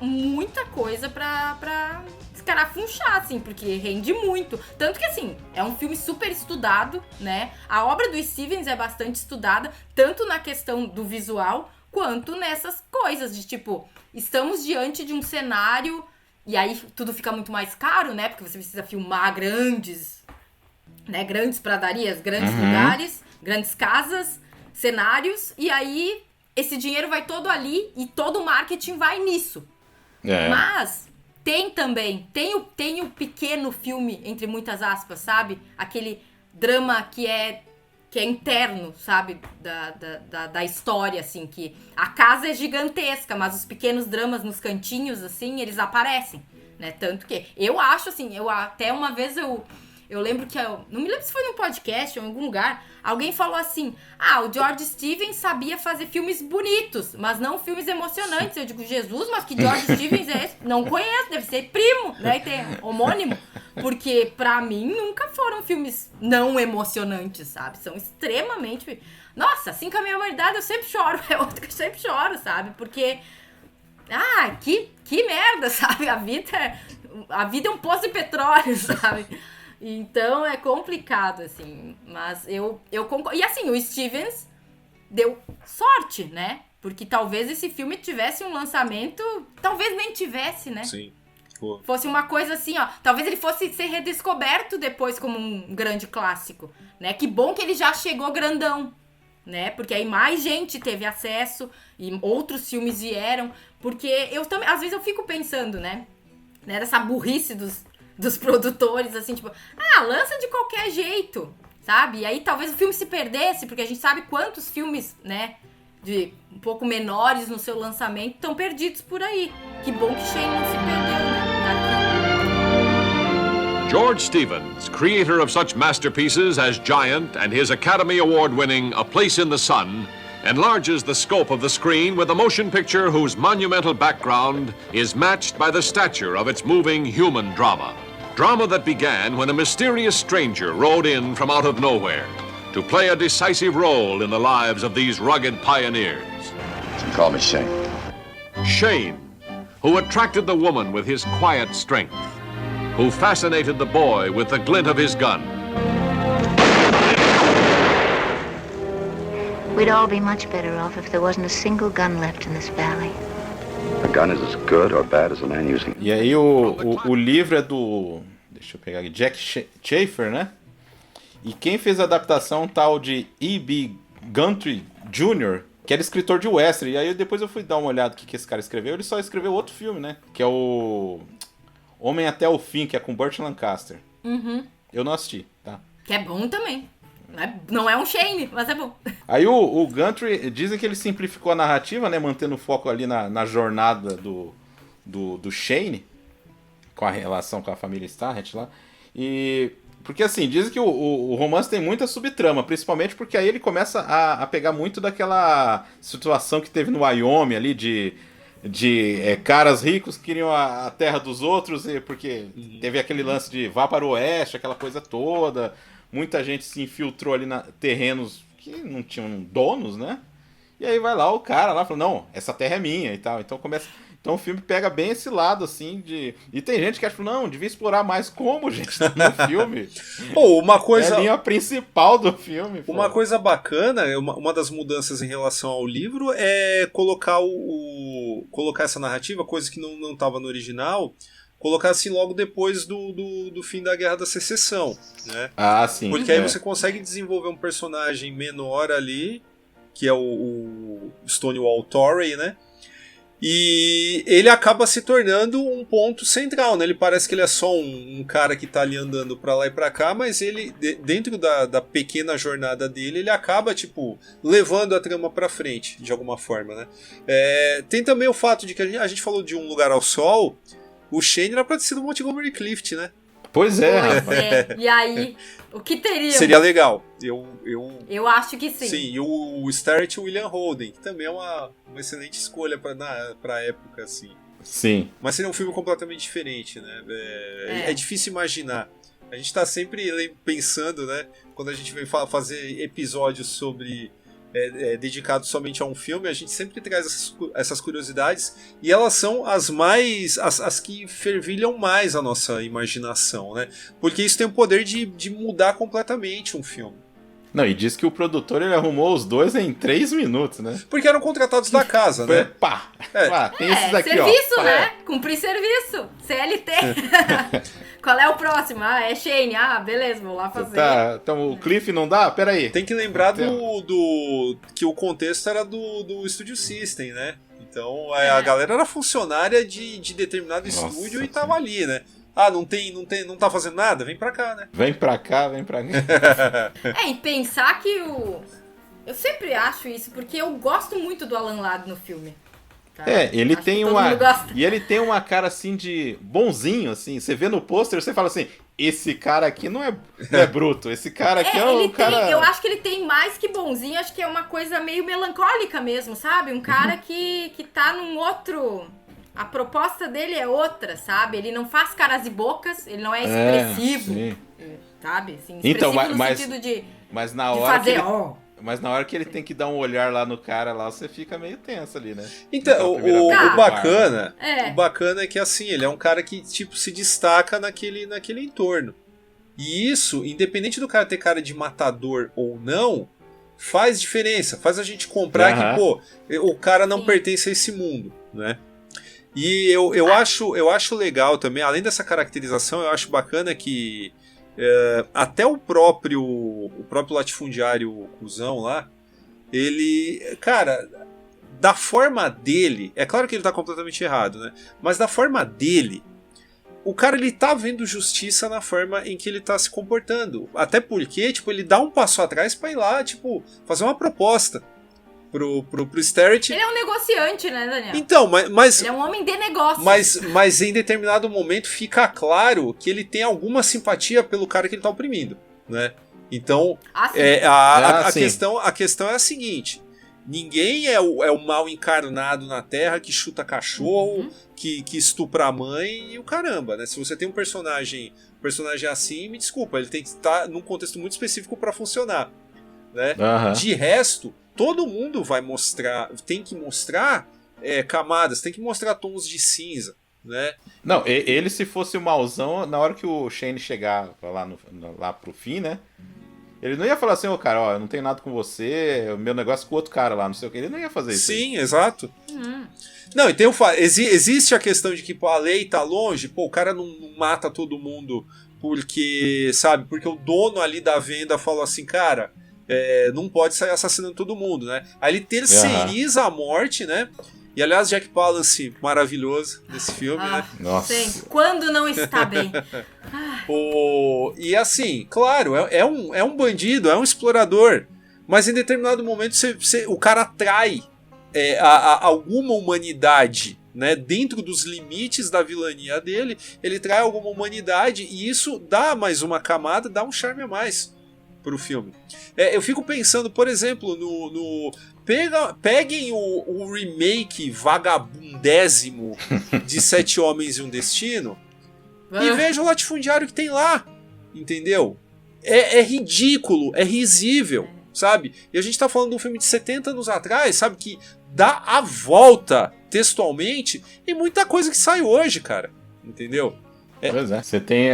muita coisa pra escarafunchar, assim, porque rende muito. Tanto que, assim, é um filme super estudado, né? A obra do Stevens é bastante estudada, tanto na questão do visual, quanto nessas coisas de, tipo, estamos diante de um cenário, e aí tudo fica muito mais caro, né? Porque você precisa filmar grandes pradarias, grandes lugares, grandes casas, cenários, e aí esse dinheiro vai todo ali e todo o marketing vai nisso. Mas tem também, tem o pequeno filme, entre muitas aspas, sabe? Aquele drama que é que é interno, sabe, da história, assim, que a casa é gigantesca, mas os pequenos dramas nos cantinhos, assim, eles aparecem, né, tanto que eu acho, assim, até uma vez eu lembro que, não me lembro se foi num podcast ou em algum lugar, alguém falou assim, o George Stevens sabia fazer filmes bonitos, mas não filmes emocionantes. Eu digo, Jesus, mas que George Stevens é esse? Não conheço, deve ser primo, né, tem homônimo, porque pra mim nunca foram filmes não emocionantes, sabe, são extremamente... Nossa, Assim Com a Minha Humanidade eu sempre choro, é outro que eu sempre choro, sabe, porque... que merda, sabe, a vida é um poço de petróleo, sabe. Então é complicado, assim, mas eu concordo. E assim, o Stevens deu sorte, né? Porque talvez esse filme tivesse um lançamento, talvez nem tivesse, né? Sim. Pô. Fosse uma coisa assim, ó, talvez ele fosse ser redescoberto depois como um grande clássico, né? Que bom que ele já chegou grandão, né? Porque aí mais gente teve acesso e outros filmes vieram, porque eu também, às vezes eu fico pensando, né? Dessa burrice dos produtores, assim, tipo, lança de qualquer jeito, sabe? E aí talvez o filme se perdesse, porque a gente sabe quantos filmes, né, de um pouco menores no seu lançamento estão perdidos por aí. Que bom que Shane não se perdeu, né? George Stevens, creator of such masterpieces as Giant and his Academy Award-winning A Place in the Sun, enlarges the scope of the screen with a motion picture whose monumental background is matched by the stature of its moving human drama. Drama that began when a mysterious stranger rode in from out of nowhere to play a decisive role in the lives of these rugged pioneers. You can call me Shane. Shane, who attracted the woman with his quiet strength, who fascinated the boy with the glint of his gun. We'd all be much better off if there wasn't a single gun left in this valley. A gun is as good or bad as a man using it. E aí o livro é do... Deixa eu pegar aqui. Jack Schaefer, né? E quem fez a adaptação tal de E.B. Guntry Jr., que era escritor de western. E aí depois eu fui dar uma olhada no que esse cara escreveu. Ele só escreveu outro filme, né? Que é o Homem Até o Fim, que é com Burt Lancaster. Uhum. Eu não assisti, tá? Que é bom também. Não é um Shane, mas é bom. Aí o Guntry, dizem que ele simplificou a narrativa, né? Mantendo o foco ali na jornada do Shane, com a relação com a família Starrett lá. E... Porque assim, dizem que o romance tem muita subtrama, principalmente porque aí ele começa a pegar muito daquela situação que teve no Wyoming ali, de caras ricos que queriam a terra dos outros, porque teve aquele lance de vá para o oeste, aquela coisa toda. Muita gente se infiltrou ali na terrenos que não tinham donos, né? E aí vai lá o cara lá e fala, não, essa terra é minha e tal. Então o filme pega bem esse lado, assim, de... E tem gente que acha, não, devia explorar mais como, gente, no filme. Uma coisa... É a linha principal do filme. Uma coisa bacana, uma das mudanças em relação ao livro é colocar colocar essa narrativa, coisa que não estava no original, colocar assim logo depois do fim da Guerra da Secessão, né? Ah, sim. Porque aí você consegue desenvolver um personagem menor ali, que é o Stonewall Torrey, né? E ele acaba se tornando um ponto central, né? Ele parece que ele é só um cara que tá ali andando pra lá e pra cá, mas ele, dentro da pequena jornada dele, ele acaba, tipo, levando a trama pra frente, de alguma forma, né? Tem também o fato de que a gente falou de Um Lugar ao Sol, o Shane era pra ter sido o Montgomery Clift, né? Pois é, rapaz. E aí, o que teria? Seria legal. Eu acho que sim. Sim, e o Starrett William Holden, que também é uma excelente escolha pra época, assim. Sim. Mas seria um filme completamente diferente, né? É difícil imaginar. A gente tá sempre pensando, né? Quando a gente vem fazer episódios sobre... dedicados somente a um filme, a gente sempre traz essas curiosidades e elas são as que fervilham mais a nossa imaginação, né? Porque isso tem o poder de mudar completamente um filme. Não, e diz que o produtor ele arrumou os dois em 3 minutos, né? Porque eram contratados da casa, né? Pá! Tem esses aqui, serviço, ó. né? Cumprir serviço. CLT. Qual é o próximo? É Shane. Beleza, vou lá fazer. Tá, então o Cliff não dá? Peraí. Tem que lembrar que o contexto era do Studio System, né? Então a galera era funcionária de determinado estúdio e tava ali, né? Ah, não tá fazendo nada? Vem pra cá, né? Vem pra cá. E pensar que eu sempre acho isso, porque eu gosto muito do Alan Ladd no filme. Tá? Ele Acho tem que todo uma... mundo gosta. E ele tem uma cara assim de bonzinho, assim. Você vê no pôster, você fala assim, esse cara aqui não é bruto, esse cara aqui é um cara... Eu acho que ele tem mais que bonzinho, acho que é uma coisa meio melancólica mesmo, sabe? Um cara que tá num outro... A proposta dele é outra, sabe? Ele não faz caras e bocas, ele não é expressivo, sabe? Assim, expressivo então, no sentido de na hora fazer... Mas na hora que ele tem que dar um olhar lá no cara, lá você fica meio tenso ali, né? Então, o bacana é que assim, ele é um cara que tipo se destaca naquele entorno. E isso, independente do cara ter cara de matador ou não, faz diferença. Faz a gente comprar que, pô, o cara não pertence a esse mundo, né? E eu acho legal também, além dessa caracterização, eu acho bacana que até o próprio latifundiário cuzão lá, ele, cara, da forma dele, é claro que ele tá completamente errado, né? Mas da forma dele, o cara ele tá vendo justiça na forma em que ele tá se comportando. Até porque, tipo, ele dá um passo atrás pra ir lá, tipo, fazer uma proposta pro Starrett. Ele é um negociante, né, Daniel? Então, mas ele é um homem de negócios. Mas em determinado momento fica claro que ele tem alguma simpatia pelo cara que ele tá oprimindo, né? Então, a questão é a seguinte: ninguém é o mal encarnado na Terra que chuta cachorro, que estupra a mãe e o caramba, né? Se você tem um personagem assim, me desculpa, ele tem que estar num contexto muito específico para funcionar, né? De resto, todo mundo tem que mostrar camadas, tem que mostrar tons de cinza, né? Não, ele se fosse o mauzão, na hora que o Shane chegar lá pro fim, né? Ele não ia falar assim, cara, ó, eu não tenho nada com você, o meu negócio é com o outro cara lá, não sei o que. Ele não ia fazer isso. Sim, exato. Não, e tem existe a questão de que pô, a lei tá longe, pô, o cara não mata todo mundo porque, sabe, porque o dono ali da venda falou assim, cara, não pode sair assassinando todo mundo, né? Aí ele terceiriza a morte, né? E aliás, Jack Palance, maravilhoso nesse filme, né? Nossa. Sim, quando não está bem. E assim, claro, é um bandido, é um explorador, mas em determinado momento o cara atrai alguma humanidade, né? Dentro dos limites da vilania dele, ele trai alguma humanidade e isso dá mais uma camada, dá um charme a mais pro filme. Eu fico pensando, por exemplo, peguem o remake vagabundésimo de Sete Homens e um Destino e vejam o latifundiário que tem lá, entendeu? É ridículo, é risível, sabe? E a gente tá falando de um filme de 70 anos atrás, sabe? Que dá a volta textualmente em muita coisa que sai hoje, cara, entendeu? Pois é, você tem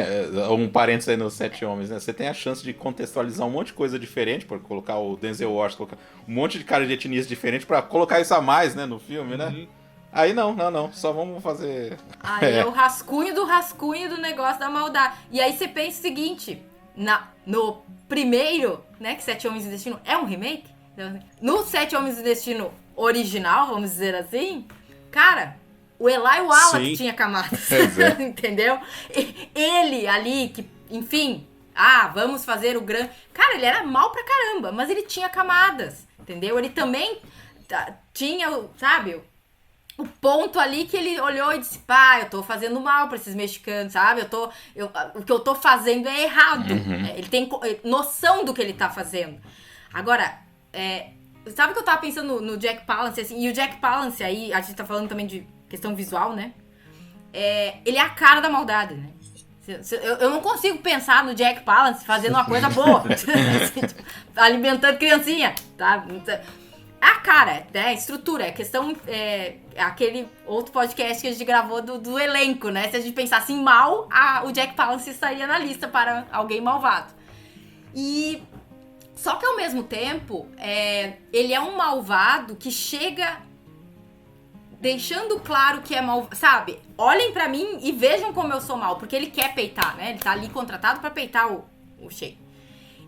um parênteses aí nos Sete Homens, né? Você tem a chance de contextualizar um monte de coisa diferente, por colocar o Denzel Washington, colocar um monte de cara de etnias diferentes pra colocar isso a mais, né, no filme, né? Aí não, só vamos fazer... Aí é o rascunho do negócio da maldade. E aí você pensa o seguinte, no primeiro, né, que Sete Homens e Destino é um remake, no Sete Homens e Destino original, vamos dizer assim, cara... O Eli Wallach tinha camadas, entendeu? Ele ali, que, enfim, vamos fazer o grande... Cara, ele era mal pra caramba, mas ele tinha camadas, entendeu? Ele também tinha, sabe, o ponto ali que ele olhou e disse, eu tô fazendo mal pra esses mexicanos, sabe? O que eu tô fazendo é errado. Ele tem noção do que ele tá fazendo. Agora, sabe o que eu tava pensando no Jack Palance, assim, e o Jack Palance aí, a gente tá falando também de questão visual, né? Ele é a cara da maldade, né? Eu não consigo pensar no Jack Palance fazendo uma coisa boa. Alimentando criancinha, tá? A cara, né? A estrutura, a questão... aquele outro podcast que a gente gravou do elenco, né? Se a gente pensasse em mal, o Jack Palance estaria na lista para alguém malvado. Só que ao mesmo tempo, ele é um malvado que chega... deixando claro que é mal, sabe? Olhem pra mim e vejam como eu sou mal, porque ele quer peitar, né? Ele tá ali contratado pra peitar o Shane.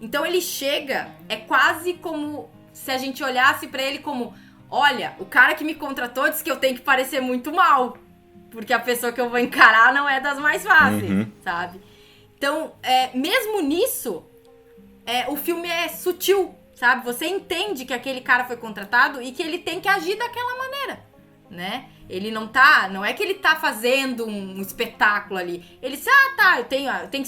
Então ele chega, é quase como se a gente olhasse pra ele como, olha, o cara que me contratou disse que eu tenho que parecer muito mal, porque a pessoa que eu vou encarar não é das mais fáceis, sabe? Então, mesmo nisso, o filme é sutil, sabe? Você entende que aquele cara foi contratado e que ele tem que agir daquela maneira, né? Ele não é que ele tá fazendo um espetáculo ali. Ele diz, eu tenho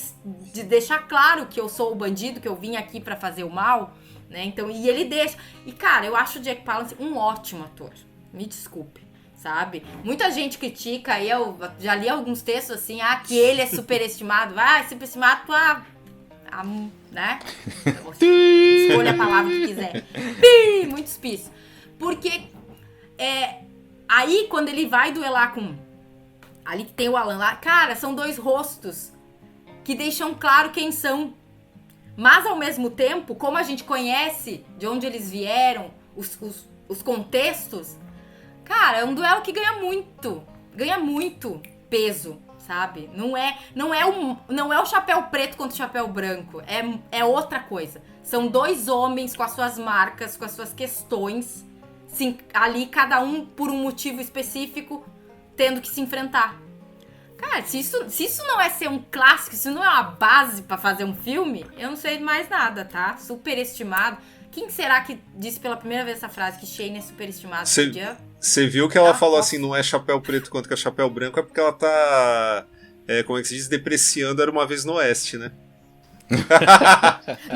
que deixar claro que eu sou o bandido, que eu vim aqui pra fazer o mal, né? Então, e ele deixa. E, cara, eu acho o Jack Palance um ótimo ator. Me desculpe, sabe? Muita gente critica, e eu já li alguns textos assim, que ele é superestimado. Superestimado né? Escolha a palavra que quiser. Muitos pis. Porque aí, quando ele vai duelar com... Ali que tem o Alan lá. Cara, são dois rostos que deixam claro quem são. Mas, ao mesmo tempo, como a gente conhece de onde eles vieram, os contextos... Cara, é um duelo que ganha muito peso, sabe? Não é o chapéu preto contra o chapéu branco. É outra coisa. São dois homens com as suas marcas, com as suas questões... Sim, ali cada um por um motivo específico tendo que se enfrentar. Cara, se isso não é ser um clássico, se isso não é uma base pra fazer um filme, eu não sei mais nada, tá? Superestimado. Quem será que disse pela primeira vez essa frase, que Shane é superestimado? Você viu que ela falou assim, não é chapéu preto contra chapéu branco, é porque ela tá, como é que se diz, depreciando Era Uma Vez no Oeste, né?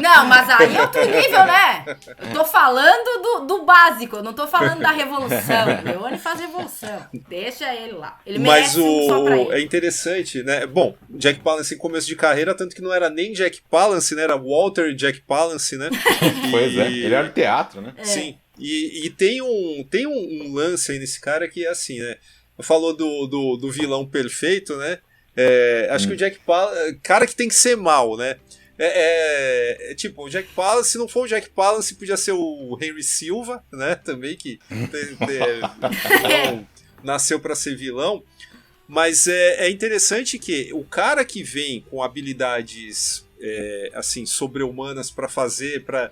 Não, mas aí é outro nível, né? Eu tô falando do básico, eu não tô falando da revolução. Leone faz revolução. Deixa ele lá. Ele merece só pra ele. É interessante, né? Bom, Jack Palance em começo de carreira, tanto que não era nem Jack Palance, né? Era Walter Jack Palance, né? Pois é, ele era do teatro, né? Sim. E tem um lance aí nesse cara que é assim, né? Falou do vilão perfeito, né? Acho que o Jack Palance... Cara que tem que ser mal, né? Tipo, o Jack Palance, se não for o Jack Palance, podia ser o Henry Silva, né? Também, que nasceu para ser vilão. Mas é interessante que o cara que vem com habilidades assim, sobre-humanas para fazer, para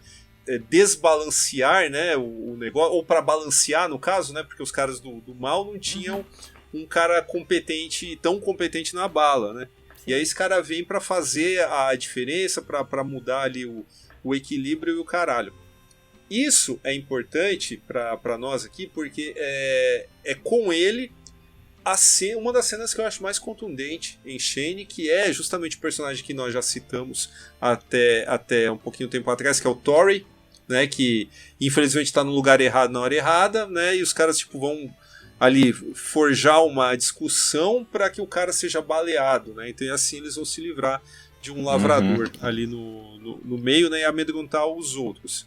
desbalancear, né, o negócio, ou para balancear, no caso, né? Porque os caras do mal não tinham um cara tão competente na bala, né? E aí esse cara vem pra fazer a diferença, pra mudar ali o equilíbrio e o caralho. Isso é importante pra nós aqui, porque é com ele uma das cenas que eu acho mais contundente em Shane, que é justamente o personagem que nós já citamos até um pouquinho tempo atrás, que é o Torrey, né, que infelizmente tá no lugar errado na hora errada, né, e os caras tipo vão ali forjar uma discussão para que o cara seja baleado, né? Então assim eles vão se livrar de um lavrador ali no meio, né? E amedrontar os outros.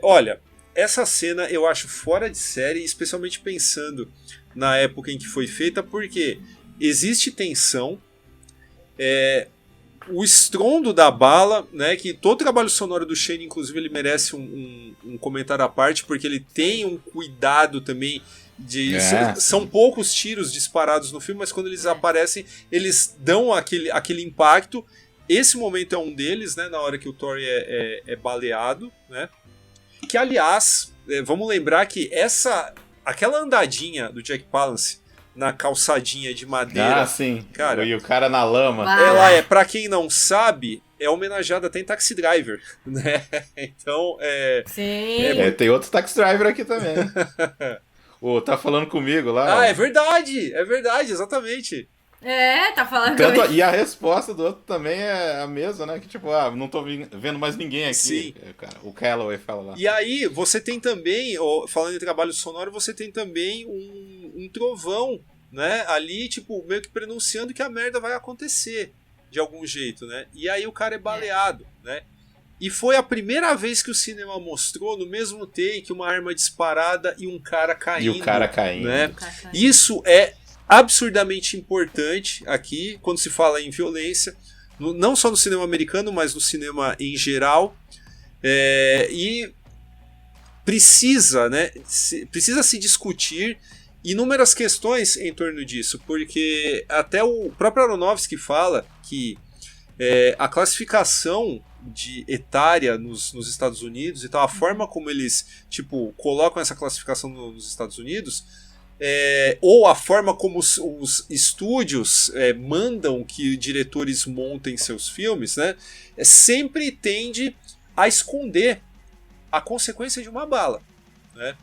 Olha, essa cena eu acho fora de série, especialmente pensando na época em que foi feita, porque existe tensão, o estrondo da bala, né? Que todo o trabalho sonoro do Shane, inclusive, ele merece um comentário à parte, porque ele tem um cuidado também. São poucos tiros disparados no filme, mas quando eles aparecem, eles dão aquele impacto. Esse momento é um deles, né, na hora que o Torrey é baleado, né? Que, aliás, vamos lembrar que aquela andadinha do Jack Palance na calçadinha de madeira, sim. Cara, e o cara na lama. Ela pra quem não sabe, é homenageada até em Taxi Driver, né? Então, Sim. Tem outro Taxi Driver aqui também. Tá falando comigo lá. É verdade, exatamente. Tá falando comigo. E a resposta do outro também é a mesma, né? Que tipo, não tô vendo mais ninguém aqui. Sim. O Calloway fala lá. E aí, você tem também, falando em trabalho sonoro, você tem também um trovão, né? Ali, tipo, meio que pronunciando que a merda vai acontecer de algum jeito, né? E aí o cara é baleado, né? E foi a primeira vez que o cinema mostrou no mesmo take uma arma disparada e um cara caindo. Né? Isso é absurdamente importante aqui, quando se fala em violência, não só no cinema americano, mas no cinema em geral. E precisa se discutir inúmeras questões em torno disso, porque até o próprio Aronofsky fala que a classificação de etária nos Estados Unidos e tal, a forma como eles tipo colocam essa classificação nos Estados Unidos ou a forma como os estúdios mandam que diretores montem seus filmes, né, sempre tende a esconder a consequência de uma bala, né?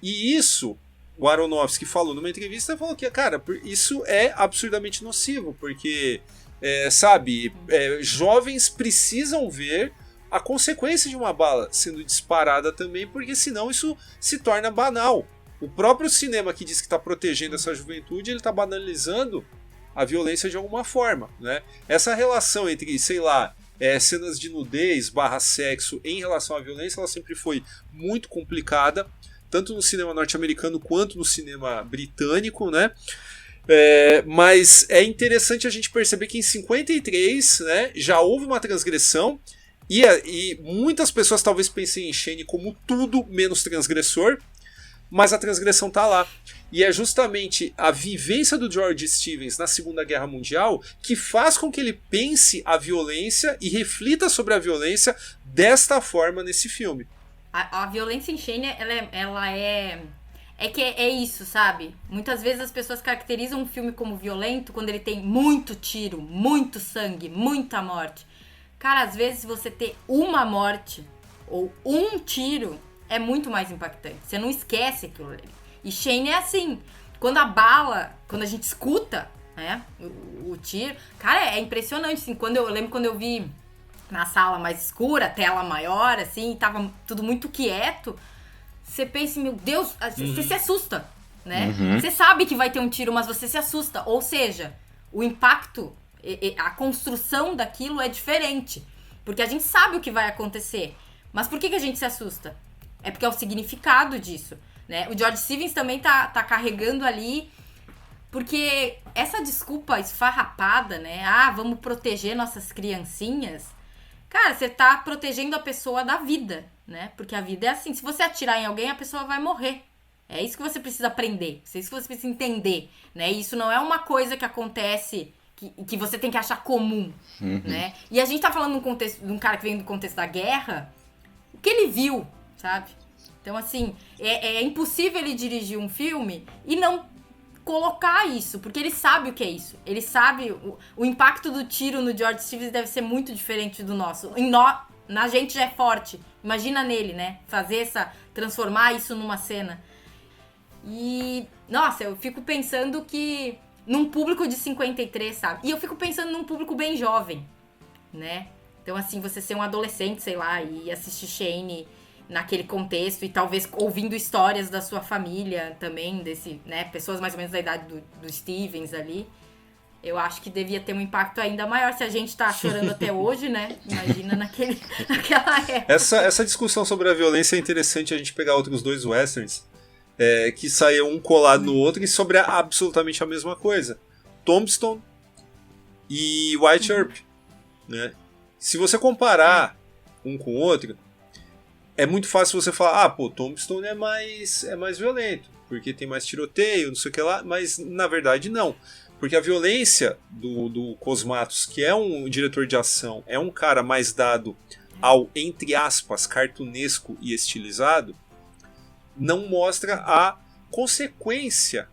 E isso, o Aronofsky falou numa entrevista, falou que, cara, isso é absurdamente nocivo, porque, jovens precisam ver a consequência de uma bala sendo disparada também, porque senão isso se torna banal. O próprio cinema que diz que está protegendo essa juventude, ele está banalizando a violência de alguma forma, né? Essa relação entre, cenas de nudez / sexo em relação à violência, ela sempre foi muito complicada, tanto no cinema norte-americano quanto no cinema britânico, né? Mas é interessante a gente perceber que em 53, né, já houve uma transgressão, e muitas pessoas talvez pensem em Shane como tudo menos transgressor, mas a transgressão está lá. E é justamente a vivência do George Stevens na Segunda Guerra Mundial que faz com que ele pense a violência e reflita sobre a violência desta forma nesse filme. A violência em Shane, ela é isso, sabe? Muitas vezes as pessoas caracterizam um filme como violento quando ele tem muito tiro, muito sangue, muita morte. Cara, às vezes você ter uma morte ou um tiro é muito mais impactante. Você não esquece aquilo ali. E Shane é assim. Quando a gente escuta, né, o tiro, cara, é impressionante. Assim, eu lembro quando eu vi na sala mais escura, tela maior, assim, tava tudo muito quieto. Você pensa, meu Deus, você se assusta, né? Você sabe que vai ter um tiro, mas você se assusta. Ou seja, o impacto, a construção daquilo é diferente. Porque a gente sabe o que vai acontecer. Mas por que a gente se assusta? É porque é o significado disso, né? O George Stevens também tá carregando ali, porque essa desculpa esfarrapada, né? Vamos proteger nossas criancinhas. Cara, você tá protegendo a pessoa da vida, né? Porque a vida é assim, se você atirar em alguém, a pessoa vai morrer. É isso que você precisa aprender, é isso que você precisa entender, né? Isso não é uma coisa que acontece, que você tem que achar comum, né? E a gente tá falando de um cara que vem do contexto da guerra, o que ele viu, sabe? Então, assim, é impossível ele dirigir um filme e não colocar isso, porque ele sabe o que é isso. Ele sabe, o impacto do tiro no George Stevens deve ser muito diferente do nosso. Na gente já é forte. Imagina nele, né? Transformar isso numa cena. E, nossa, eu fico pensando que num público de 53, sabe? E eu fico pensando num público bem jovem, né? Então, assim, você ser um adolescente, sei lá, e assistir Shane naquele contexto, e talvez ouvindo histórias da sua família também, né, pessoas mais ou menos da idade do Stevens ali, eu acho que devia ter um impacto ainda maior. Se a gente tá chorando até hoje, né, imagina naquela época. Essa discussão sobre a violência é interessante a gente pegar outros dois westerns, que saíam um colado no outro e sobre absolutamente a mesma coisa. Tombstone e White Earp, né? Se você comparar um com o outro, é muito fácil você falar, Tombstone é mais violento, porque tem mais tiroteio, não sei o que lá, mas na verdade não. Porque a violência do Cosmatos, que é um diretor de ação, é um cara mais dado ao, entre aspas, cartunesco e estilizado, não mostra a consequência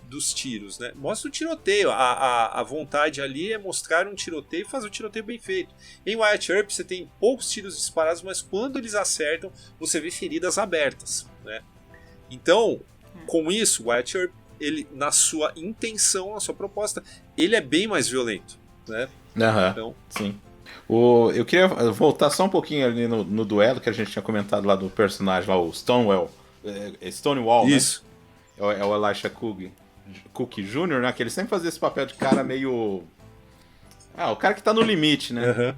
dos tiros, né? Mostra o tiroteio, a vontade ali é mostrar um tiroteio e fazer um tiroteio bem feito. Em White Earp você tem poucos tiros disparados, mas quando eles acertam, você vê feridas abertas, né? Então, com isso, White Earp, ele, na sua intenção, na sua proposta, ele é bem mais violento, né? Então, sim. Eu queria voltar só um pouquinho ali no duelo que a gente tinha comentado lá do personagem lá, o Stonewall, isso. Né? É o Elisha Cook Jr., né? Que ele sempre fazia esse papel de cara meio... o cara que tá no limite, né?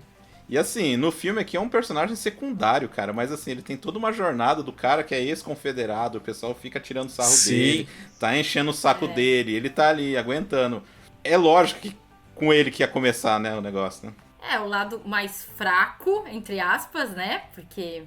E assim, no filme aqui é um personagem secundário, cara, mas assim, ele tem toda uma jornada do cara que é ex-confederado, o pessoal fica tirando sarro dele, tá enchendo o saco dele, ele tá ali aguentando. É lógico que com ele que ia começar, né, o negócio, né? O lado mais fraco, entre aspas, né? Porque...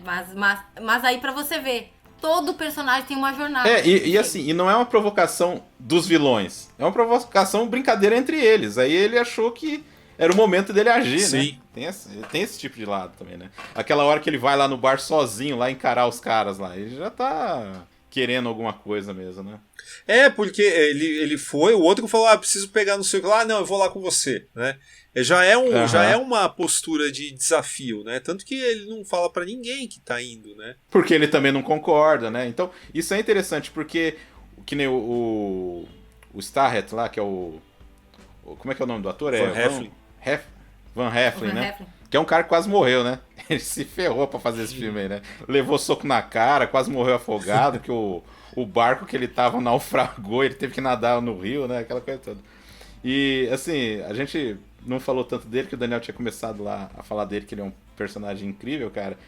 Mas aí pra você ver, todo personagem tem uma jornada. E assim, e não é uma provocação dos vilões, é uma provocação, brincadeira entre eles. Aí ele achou que era o momento dele agir, né? Tem esse tipo de lado também, né? Aquela hora que ele vai lá no bar sozinho, lá encarar os caras lá, ele já tá querendo alguma coisa mesmo, né? Porque ele foi, o outro falou, preciso pegar no seu... não, eu vou lá com você, né? Já é uma postura de desafio, né? Tanto que ele não fala pra ninguém que tá indo, né? Porque ele também não concorda, né? Então, isso é interessante, porque que nem o Starrett lá, que é o... Como é que é o nome do ator? Van Heflin. Van Heflin, né? Que é um cara que quase morreu, né? Ele se ferrou pra fazer esse filme aí, né? Levou soco na cara, quase morreu afogado, que o barco que ele tava naufragou, ele teve que nadar no rio, né? Aquela coisa toda. E, assim, a gente não falou tanto dele, que o Daniel tinha começado lá a falar dele, que ele é um personagem incrível, cara.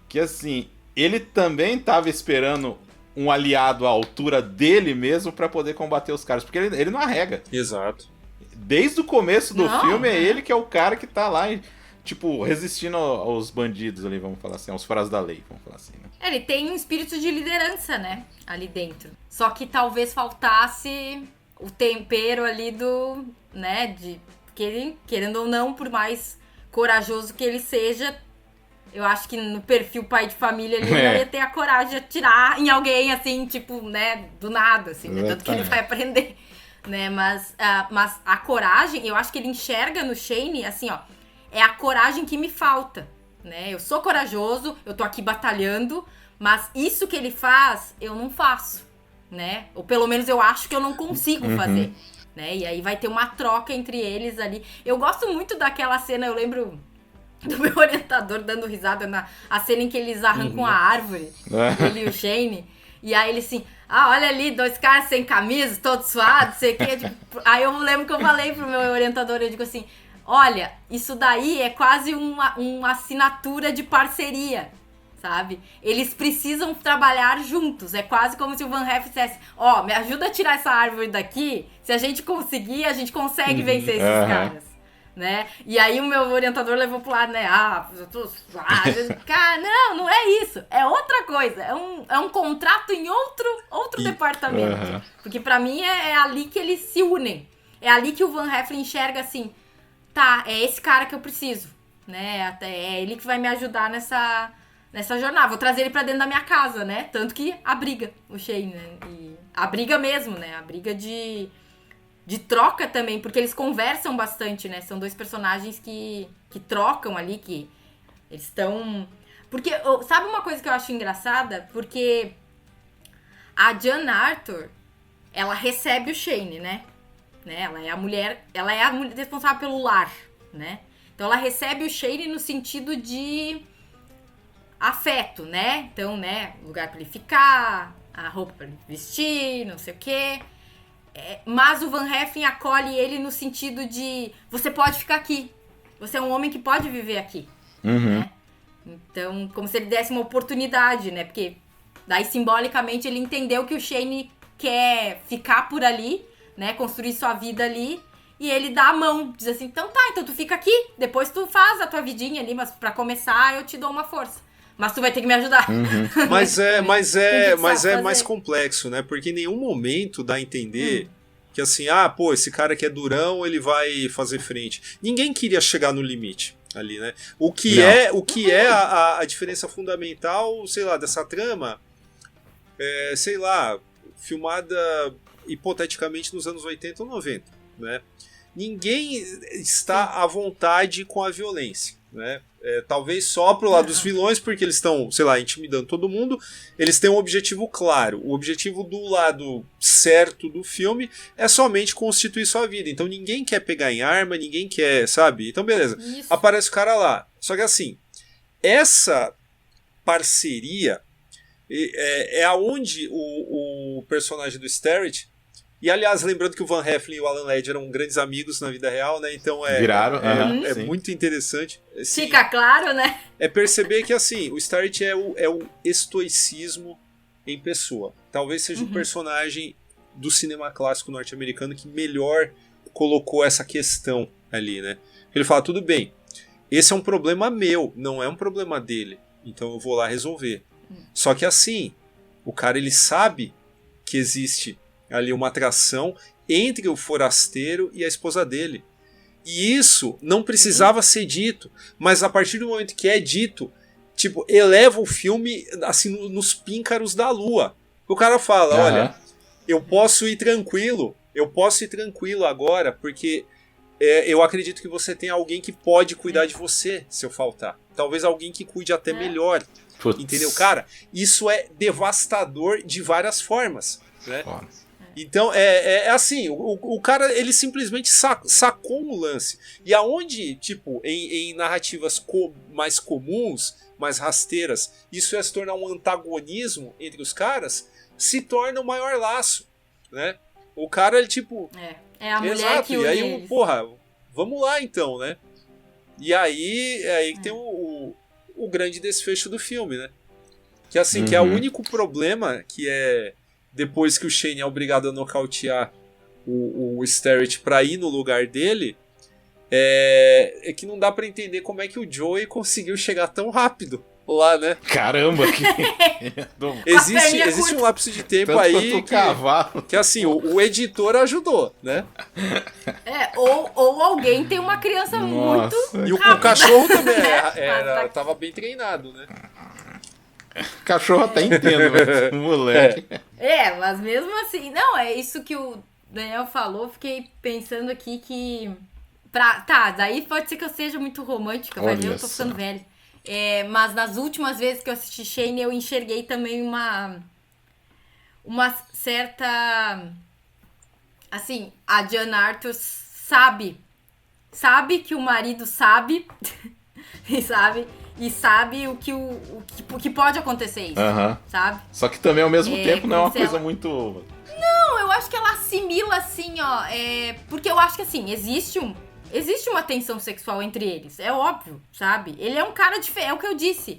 Que, assim, ele também tava esperando um aliado à altura dele mesmo pra poder combater os caras, porque ele não arrega. Exato. Desde o começo do filme, é ele que é o cara que tá lá, tipo, resistindo aos bandidos ali, vamos falar assim, aos fora da lei, vamos falar assim, né? Ele tem um espírito de liderança, né, ali dentro. Só que talvez faltasse o tempero ali do, né, de que ele, querendo ou não, por mais corajoso que ele seja, eu acho que no perfil pai de família ele ia ter a coragem de atirar em alguém, assim, tipo, né, do nada, assim, né, tanto que ele vai aprender. Né, mas a coragem, eu acho que ele enxerga no Shane, assim, ó, é a coragem que me falta, né? Eu sou corajoso, eu tô aqui batalhando, mas isso que ele faz, eu não faço, né? Ou pelo menos eu acho que eu não consigo fazer, né? E aí vai ter uma troca entre eles ali. Eu gosto muito daquela cena, eu lembro do meu orientador dando risada a cena em que eles arrancam a árvore, ele e o Shane, e aí ele assim... olha ali, 2 caras sem camisa, todos suados, sei o quê. Tipo, aí eu lembro que eu falei pro meu orientador, eu digo assim, olha, isso daí é quase uma assinatura de parceria, sabe? Eles precisam trabalhar juntos, é quase como se o Van Heflin dissesse, me ajuda a tirar essa árvore daqui, se a gente conseguir, a gente consegue vencer esses caras. Né? E aí o meu orientador levou pro lado, né? Eu tô suave. Cara, não é isso. É outra coisa. É um contrato em outro departamento. Porque pra mim é ali que eles se unem. É ali que o Van Heflin enxerga assim, tá, é esse cara que eu preciso, né? É ele que vai me ajudar nessa jornada. Vou trazer ele pra dentro da minha casa, né? Tanto que abriga o Shane, né? E abriga mesmo, né? A briga de troca também, porque eles conversam bastante, né? São 2 personagens que trocam ali, que eles estão... Porque, sabe uma coisa que eu acho engraçada? Porque a Jan Arthur, ela recebe o Shane, né? Ela é a mulher responsável pelo lar, né? Então ela recebe o Shane no sentido de afeto, né? Então, né, lugar pra ele ficar, a roupa pra ele vestir, não sei o quê... mas o Van Heflin acolhe ele no sentido de você pode ficar aqui, você é um homem que pode viver aqui, né? Então, como se ele desse uma oportunidade, né? Porque daí simbolicamente ele entendeu que o Shane quer ficar por ali, né? Construir sua vida ali, e ele dá a mão, diz assim, então tu fica aqui, depois tu faz a tua vidinha ali, mas pra começar eu te dou uma força. Mas tu vai ter que me ajudar. Mas é mais complexo, né? Porque em nenhum momento dá a entender que assim, esse cara que é durão, ele vai fazer frente. Ninguém queria chegar no limite ali, né? O que é a diferença fundamental, sei lá, dessa trama, sei lá, filmada hipoteticamente nos anos 80 ou 90, né? Ninguém está à vontade com a violência, né? Talvez só pro lado dos vilões, porque eles estão, sei lá, intimidando todo mundo. Eles têm um objetivo claro. O objetivo do lado certo do filme é somente constituir sua vida. Então ninguém quer pegar em arma, ninguém quer, sabe? Então beleza, aparece o cara lá. Só que assim, essa parceria é aonde o personagem do Starrett... E, aliás, lembrando que o Van Heflin e o Alan Ladd eram grandes amigos na vida real, né? Então viraram, muito interessante. Assim, fica claro, né? É perceber que, assim, o Starrett é o estoicismo em pessoa. Talvez seja o personagem do cinema clássico norte-americano que melhor colocou essa questão ali, né? Ele fala, tudo bem, esse é um problema meu, não é um problema dele. Então eu vou lá resolver. Só que, assim, o cara, ele sabe que existe ali uma atração entre o forasteiro e a esposa dele. E isso não precisava ser dito, mas a partir do momento que é dito, tipo, eleva o filme assim nos píncaros da lua. O cara fala, Aham. olha, eu posso ir tranquilo agora, porque eu acredito que você tem alguém que pode cuidar de você se eu faltar. Talvez alguém que cuide até melhor. Putz. Entendeu? Cara, isso é devastador de várias formas, né? Foda. Então, é assim, o cara, ele simplesmente sacou o lance. E aonde, tipo, em narrativas mais comuns, mais rasteiras, isso ia se tornar um antagonismo entre os caras, se torna o maior laço, né? O cara, ele, tipo... É a mulher exato, que e une aí, eles. porra, vamos lá então, né? E aí que tem o grande desfecho do filme, né? Que assim, que é o único problema que é... Depois que o Shane é obrigado a nocautear o Starrett pra ir no lugar dele, é que não dá pra entender como é que o Joey conseguiu chegar tão rápido lá, né? Caramba, que... Existe um lapso de tempo Tanto aí quanto o cavalo. que assim, o editor ajudou, né? Ou alguém tem uma criança muito... E o cachorro também Mas tava bem treinado, né? Cachorro até entendo, mas moleque. Mas mesmo assim... Não, é isso que o Daniel falou. Fiquei pensando aqui que... daí pode ser que eu seja muito romântica, vai ver, eu tô ficando velha. Mas nas últimas vezes que eu assisti Shane, eu enxerguei também uma certa... Assim, a Jane Arthur sabe que o marido sabe, e sabe o que pode acontecer isso, sabe? Só que também ao mesmo tempo não é uma como se coisa muito... Não, eu acho que ela assimila assim, ó, porque eu acho que assim, existe uma tensão sexual entre eles, é óbvio, sabe? Ele é um cara diferente, é o que eu disse.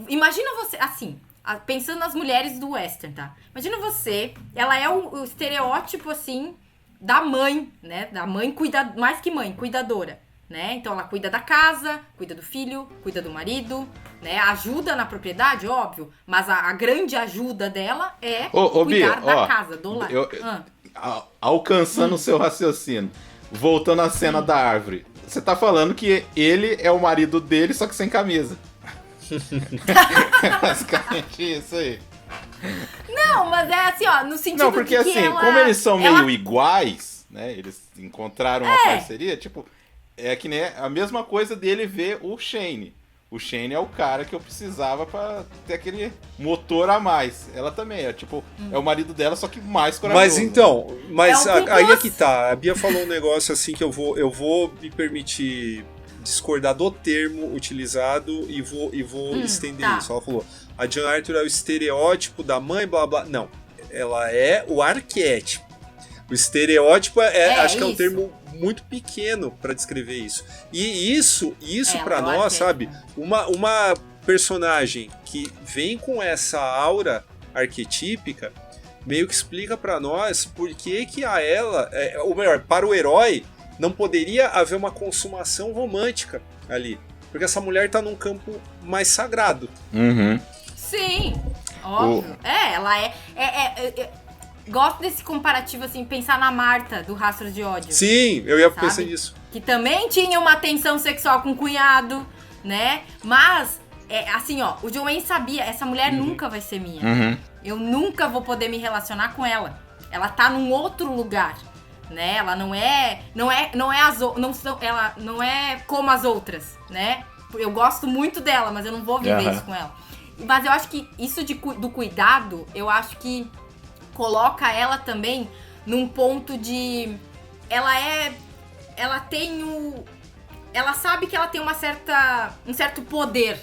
Imagina você, assim, pensando nas mulheres do western, tá? Imagina você, ela é o estereótipo, assim, da mãe, né? Da mãe, mais que mãe, cuidadora, né? Então ela cuida da casa, cuida do filho, cuida do marido, né? Ajuda na propriedade, óbvio, mas a grande ajuda dela é cuidar da casa, do lar. Alcançando o seu raciocínio, voltando à cena da árvore, você tá falando que ele é o marido dele, só que sem camisa. Basicamente isso aí. Não, mas é assim, ó, no sentido não, porque de que assim, como eles são meio iguais, né? Eles encontraram uma parceria, tipo, é que nem a mesma coisa dele ver o Shane. O Shane é o cara que eu precisava pra ter aquele motor a mais. Ela também é, tipo, é o marido dela, só que mais corajoso. Mas então, aí é que tá. A Bia falou um negócio assim que eu vou me permitir discordar do termo utilizado e vou estender isso. Ela falou, a Jane Arthur é o estereótipo da mãe, blá blá. Não, ela é o arquétipo. O estereótipo acho que é um termo muito pequeno para descrever isso. E isso para nós, sabe? Uma personagem que vem com essa aura arquetípica meio que explica para nós por que a ela, ou melhor, para o herói, não poderia haver uma consumação romântica ali. Porque essa mulher tá num campo mais sagrado. Sim, óbvio. Ela gosto desse comparativo, assim, pensar na Marta, do Rastros de Ódio. Sim, eu ia pensar nisso. Que também tinha uma tensão sexual com o cunhado, né? Mas, assim, ó, o Joanne sabia, essa mulher nunca vai ser minha. Eu nunca vou poder me relacionar com ela. Ela tá num outro lugar, né? Ela ela não é como as outras, né? Eu gosto muito dela, mas eu não vou viver isso com ela. Mas eu acho que isso do cuidado, eu acho que coloca ela também num ponto de... Ela sabe que ela tem um certo poder,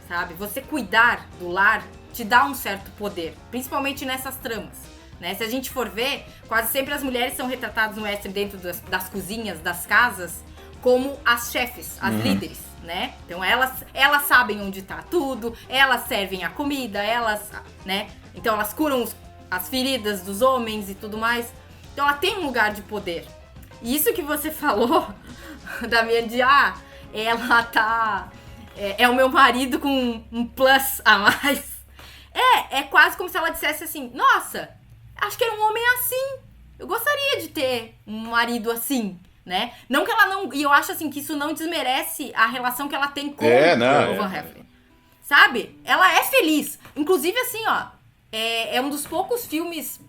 sabe? Você cuidar do lar te dá um certo poder, principalmente nessas tramas, né? Se a gente for ver, quase sempre as mulheres são retratadas no western dentro das cozinhas, das casas, como as chefes, as líderes, né? Então elas sabem onde tá tudo, elas servem a comida, né? Então elas curam as feridas dos homens e tudo mais. Então ela tem um lugar de poder. E isso que você falou, da minha ela tá... É o meu marido com um plus a mais. É quase como se ela dissesse assim, nossa, acho que era um homem assim. Eu gostaria de ter um marido assim, né? Não que ela não... E eu acho assim que isso não desmerece a relação que ela tem com o Van Heflin. Sabe? Ela é feliz. Inclusive assim, ó, é um dos poucos filmes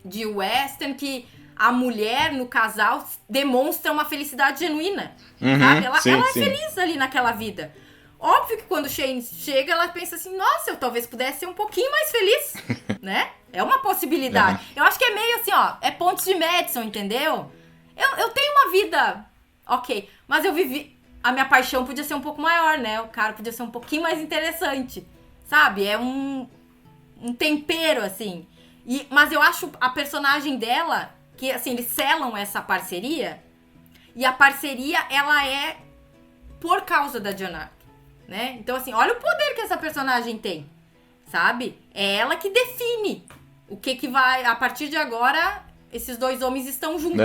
de western que a mulher no casal demonstra uma felicidade genuína, sabe? Ela é feliz ali naquela vida. Óbvio que quando o Shane chega, ela pensa assim, nossa, eu talvez pudesse ser um pouquinho mais feliz, né? É uma possibilidade. Eu acho que é meio assim, ó, é pontos de Madison, entendeu? Eu tenho uma vida, ok, mas eu vivi... A minha paixão podia ser um pouco maior, né? O cara podia ser um pouquinho mais interessante, sabe? É um tempero, assim. Mas eu acho a personagem dela, que, assim, eles selam essa parceria, e a parceria, ela é por causa da Joan Arc, né? Então, assim, olha o poder que essa personagem tem, sabe? É ela que define o que vai... A partir de agora, esses dois homens estão juntos,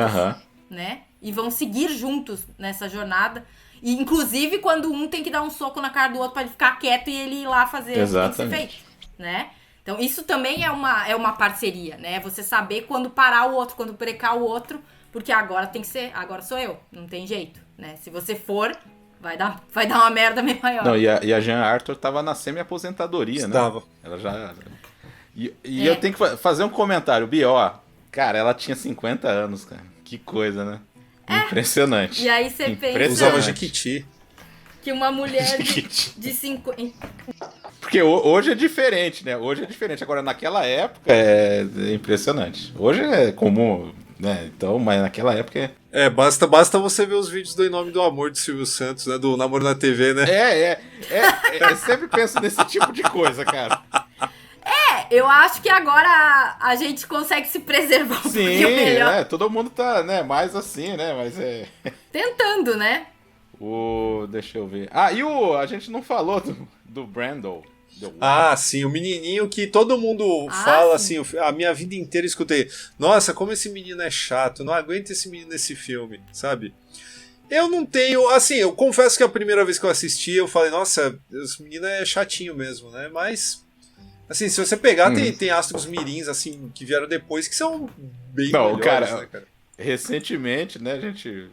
né? E vão seguir juntos nessa jornada. E, inclusive, quando um tem que dar um soco na cara do outro pra ele ficar quieto e ele ir lá fazer o que tem que ser feito, né? Então, isso também é uma parceria, né? Você saber quando parar o outro, quando brecar o outro, porque agora tem que ser... Agora sou eu, não tem jeito, né? Se você for... Vai dar uma merda meio maior. Não, e a Jean Arthur tava na semi-aposentadoria, né? Estava. Ela já... E eu tenho que fazer um comentário. B.O., cara, ela tinha 50 anos, cara. Que coisa, né? Impressionante. E aí você pensa... Usava Jequiti. Que uma mulher de 50... Porque hoje é diferente, né? Hoje é diferente. Agora, naquela época, é impressionante. Hoje é comum, né? Então, mas naquela época... Basta você ver os vídeos do Em Nome do Amor de Silvio Santos, né? Do Namoro na TV, né? Eu sempre penso nesse tipo de coisa, cara. Eu acho que agora a gente consegue se preservar um pouquinho melhor. Sim, todo mundo tá, né, mais assim, né, mas tentando, né? Deixa eu ver. A gente não falou do Brando. Sim, o menininho que todo mundo fala, assim, a minha vida inteira eu escutei, nossa, como esse menino é chato, não aguento esse menino nesse filme, sabe? Eu não tenho, assim, eu confesso que a primeira vez que eu assisti, eu falei, nossa, esse menino é chatinho mesmo, né, mas... Assim, se você pegar, tem astros mirins, assim, que vieram depois, que são bem melhores, cara, né, cara? Recentemente, né, a gente...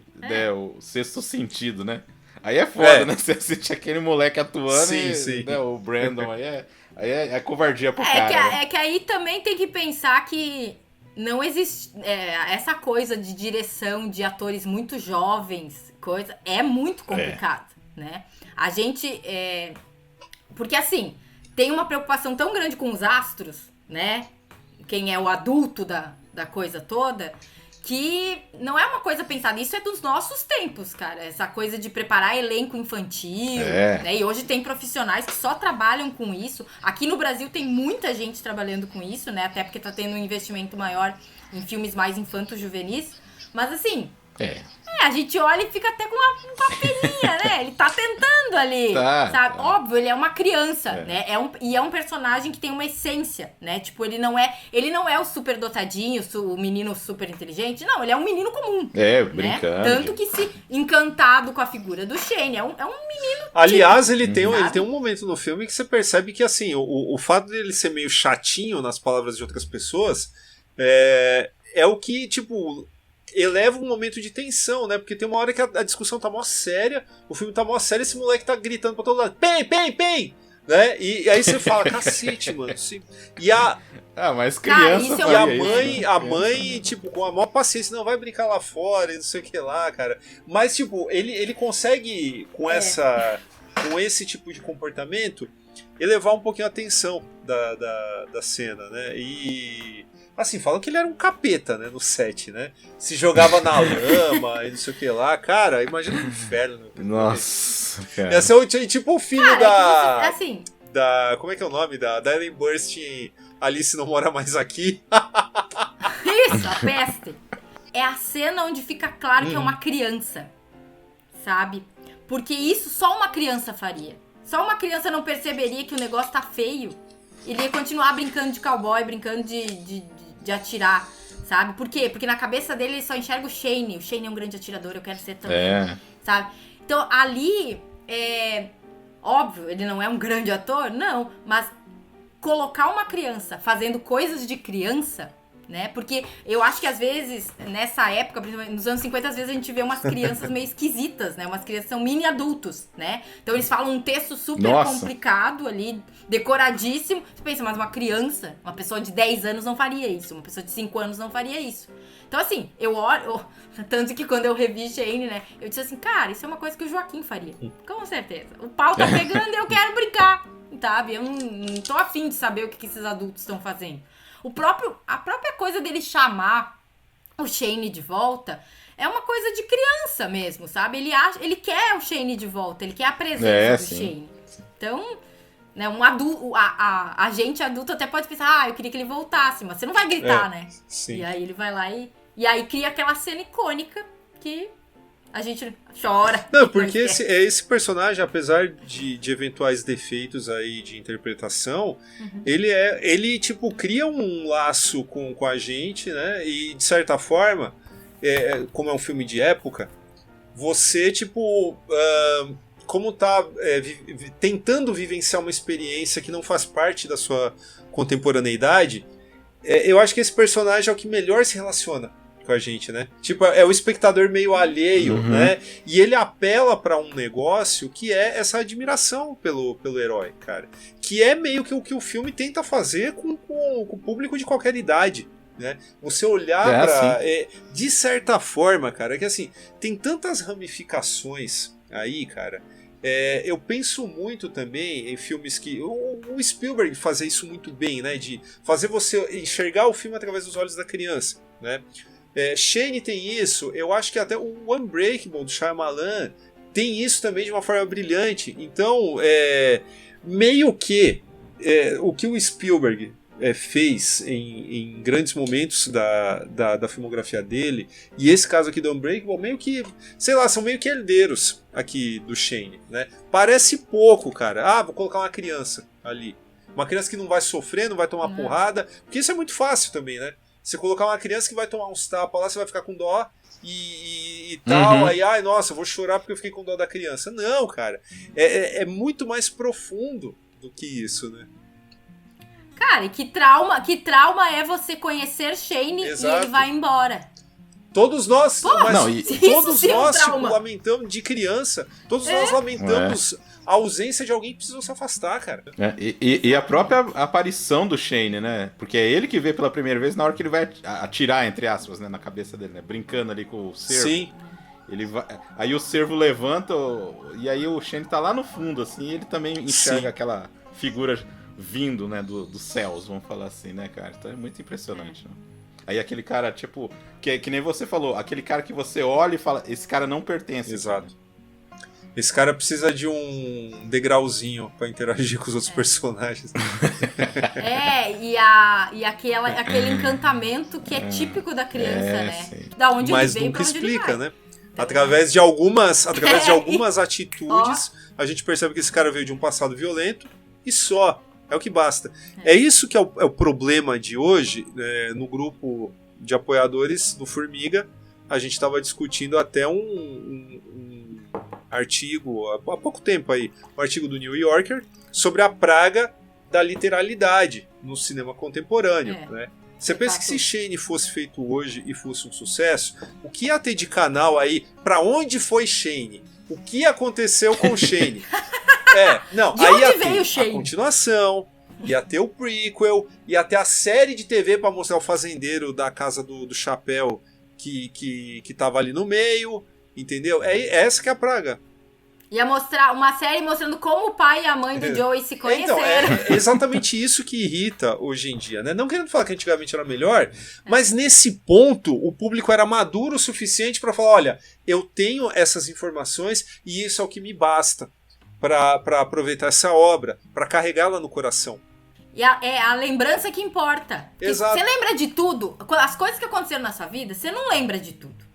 o Sexto Sentido, né? Aí é foda, né? Você assiste aquele moleque atuando sim. Né, o Brandon, aí é covardia pro cara. É que aí também tem que pensar que não existe... essa coisa de direção de atores muito jovens, é muito complicado, né? A gente... porque, assim... Tem uma preocupação tão grande com os astros, né? Quem é o adulto da coisa toda, que não é uma coisa pensada. Isso é dos nossos tempos, cara. Essa coisa de preparar elenco infantil, né? E hoje tem profissionais que só trabalham com isso. Aqui no Brasil tem muita gente trabalhando com isso, né? Até porque tá tendo um investimento maior em filmes mais infanto-juvenis. Mas assim... a gente olha e fica até com uma peninha, né? Ele tá tentando ali, sabe? Óbvio, ele é uma criança, né? É um personagem que tem uma essência, né? Tipo, ele não é o super dotadinho, o menino super inteligente. Não, ele é um menino comum. Brincando. Tanto que se encantado com a figura do Shane. É um menino... Aliás, ele tem um momento no filme que você percebe que, assim, o fato dele ser meio chatinho nas palavras de outras pessoas é o que, tipo... eleva um momento de tensão, né? Porque tem uma hora que a discussão tá mó séria, o filme tá mó sério, esse moleque tá gritando pra todo lado, PEN! Né? E aí você fala, cacete, mano. Mas criança e a mãe, tipo, com a maior paciência, não, vai brincar lá fora e não sei o que lá, cara. Mas, tipo, ele consegue, com esse tipo de comportamento, elevar um pouquinho a tensão da cena, né? E... assim, falam que ele era um capeta, né, no set, né? Se jogava na lama e não sei o que lá. Cara, imagina o inferno. Nossa, cara. Ia ser tipo o filho da... assim... como é que é o nome? Da Ellen Burstyn, Alice Não Mora Mais Aqui. Isso, a peste. É a cena onde fica claro que é uma criança, sabe? Porque isso só uma criança faria. Só uma criança não perceberia que o negócio tá feio. Ele ia continuar brincando de cowboy, brincando de atirar, sabe? Por quê? Porque na cabeça dele ele só enxerga o Shane. O Shane é um grande atirador, eu quero ser também, sabe? Então ali, óbvio, ele não é um grande ator, não. Mas colocar uma criança fazendo coisas de criança né? Porque eu acho que às vezes, nessa época, principalmente nos anos 50, às vezes a gente vê umas crianças meio esquisitas, né? Umas crianças são mini adultos, né? Então eles falam um texto super complicado ali, decoradíssimo. Você pensa, mas uma criança, uma pessoa de 10 anos não faria isso, uma pessoa de 5 anos não faria isso. Então assim, eu olho, tanto que quando eu revi Shane, né? Eu disse assim, cara, isso é uma coisa que o Joaquim faria. Com certeza. O pau tá pegando e eu quero brincar, sabe? Eu não tô afim de saber o que esses adultos estão fazendo. A própria coisa dele chamar o Shane de volta é uma coisa de criança mesmo, sabe? Ele quer o Shane de volta, ele quer a presença do Shane. Então, né, um adulto, a gente adulto até pode pensar, eu queria que ele voltasse, mas você não vai gritar, né? Sim. E aí ele vai lá e aí cria aquela cena icônica que a gente chora. Não, porque esse personagem, apesar de eventuais defeitos aí de interpretação, ele tipo, cria um laço com a gente, né? E, de certa forma, como é um filme de época, você, tipo, como tá tentando vivenciar uma experiência que não faz parte da sua contemporaneidade, eu acho que esse personagem é o que melhor se relaciona com a gente, né? Tipo, é o espectador meio alheio, né? E ele apela pra um negócio que é essa admiração pelo herói, cara. Que é meio que o que o filme tenta fazer com o público de qualquer idade, né? Você olhar pra... de certa forma, cara, que assim, tem tantas ramificações aí, cara. Eu penso muito também em filmes que... O Spielberg fazia isso muito bem, né? De fazer você enxergar o filme através dos olhos da criança, né? Shane tem isso, eu acho que até o Unbreakable do Shyamalan tem isso também de uma forma brilhante. Então, meio que o que o Spielberg fez em grandes momentos da filmografia dele, e esse caso aqui do Unbreakable, meio que, sei lá, são meio que herdeiros aqui do Shane, né? Parece pouco, cara. Vou colocar uma criança ali. Uma criança que não vai sofrer, não vai tomar porrada, porque isso é muito fácil também, né? Você colocar uma criança que vai tomar uns tapas lá, você vai ficar com dó e tal. Aí, nossa, eu vou chorar porque eu fiquei com dó da criança. Não, cara. É muito mais profundo do que isso, né? Cara, e que trauma é você conhecer Shane e ele vai embora? Todos nós, todos nós tipo, lamentamos de criança, todos nós lamentamos a ausência de alguém que precisou se afastar, cara. E a própria aparição do Shane, né? Porque é ele que vê pela primeira vez na hora que ele vai atirar, entre aspas, né, na cabeça dele, né? Brincando ali com o cervo. Sim. Aí o cervo levanta e aí o Shane tá lá no fundo, assim, e ele também enxerga aquela figura vindo, né, dos céus, vamos falar assim, né, cara? Então é muito impressionante, né? Aí aquele cara, tipo, que nem você falou, aquele cara que você olha e fala, esse cara não pertence. Exato. Esse cara precisa de um degrauzinho pra interagir com os outros personagens. E aquele encantamento que é típico da criança, né? Sim. Da onde Mas ele veio, nunca pra onde explica, ele vai. né? Através de algumas atitudes, a gente percebe que esse cara veio de um passado violento e só. É o que basta. É isso que é o problema de hoje, no grupo de apoiadores do Formiga. A gente estava discutindo até um artigo, há pouco tempo aí, um artigo do New Yorker, sobre a praga da literalidade no cinema contemporâneo, né? Você pensa que se Shane fosse feito hoje e fosse um sucesso, o que ia ter de canal aí? Pra onde foi Shane? O que aconteceu com Shane? De aí onde ia veio ter o Shane? a continuação, ia ter o prequel, ia ter a série de TV pra mostrar o fazendeiro da casa do chapéu que tava ali no meio, entendeu? Essa que é a praga. Ia mostrar uma série mostrando como o pai e a mãe do Joey se conheceram. Então, é exatamente isso que irrita hoje em dia, né? Não querendo falar que antigamente era melhor, mas nesse ponto o público era maduro o suficiente para falar, olha, eu tenho essas informações e isso é o que me basta para aproveitar essa obra, para carregá-la no coração. E é a lembrança que importa. Exato. Você lembra de tudo? As coisas que aconteceram na sua vida, você não lembra de tudo.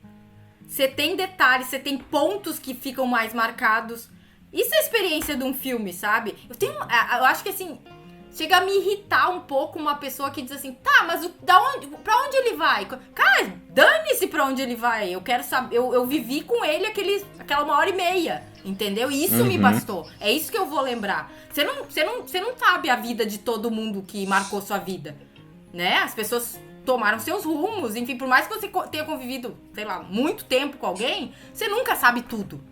Você tem detalhes, você tem pontos que ficam mais marcados. Isso é a experiência de um filme, sabe? Eu acho que assim, chega a me irritar um pouco uma pessoa que diz assim, tá, mas pra onde ele vai? Cara, dane-se pra onde ele vai. Eu quero saber, eu vivi com ele aquela 1h30, entendeu? E isso me bastou. É isso que eu vou lembrar. Você não sabe a vida de todo mundo que marcou sua vida, né? As pessoas tomaram seus rumos. Enfim, por mais que você tenha convivido, sei lá, muito tempo com alguém, você nunca sabe tudo,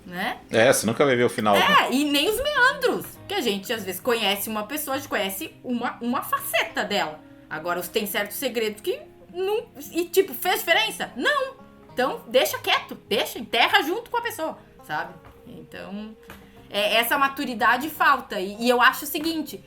né? Você nunca vai ver o final. E nem os meandros. Que a gente, às vezes, conhece uma pessoa, a gente conhece uma faceta dela. Agora, tem certos segredos que não... E, tipo, fez diferença? Não. Então, deixa quieto. Enterra junto com a pessoa, sabe? Então, essa maturidade falta. E eu acho o seguinte...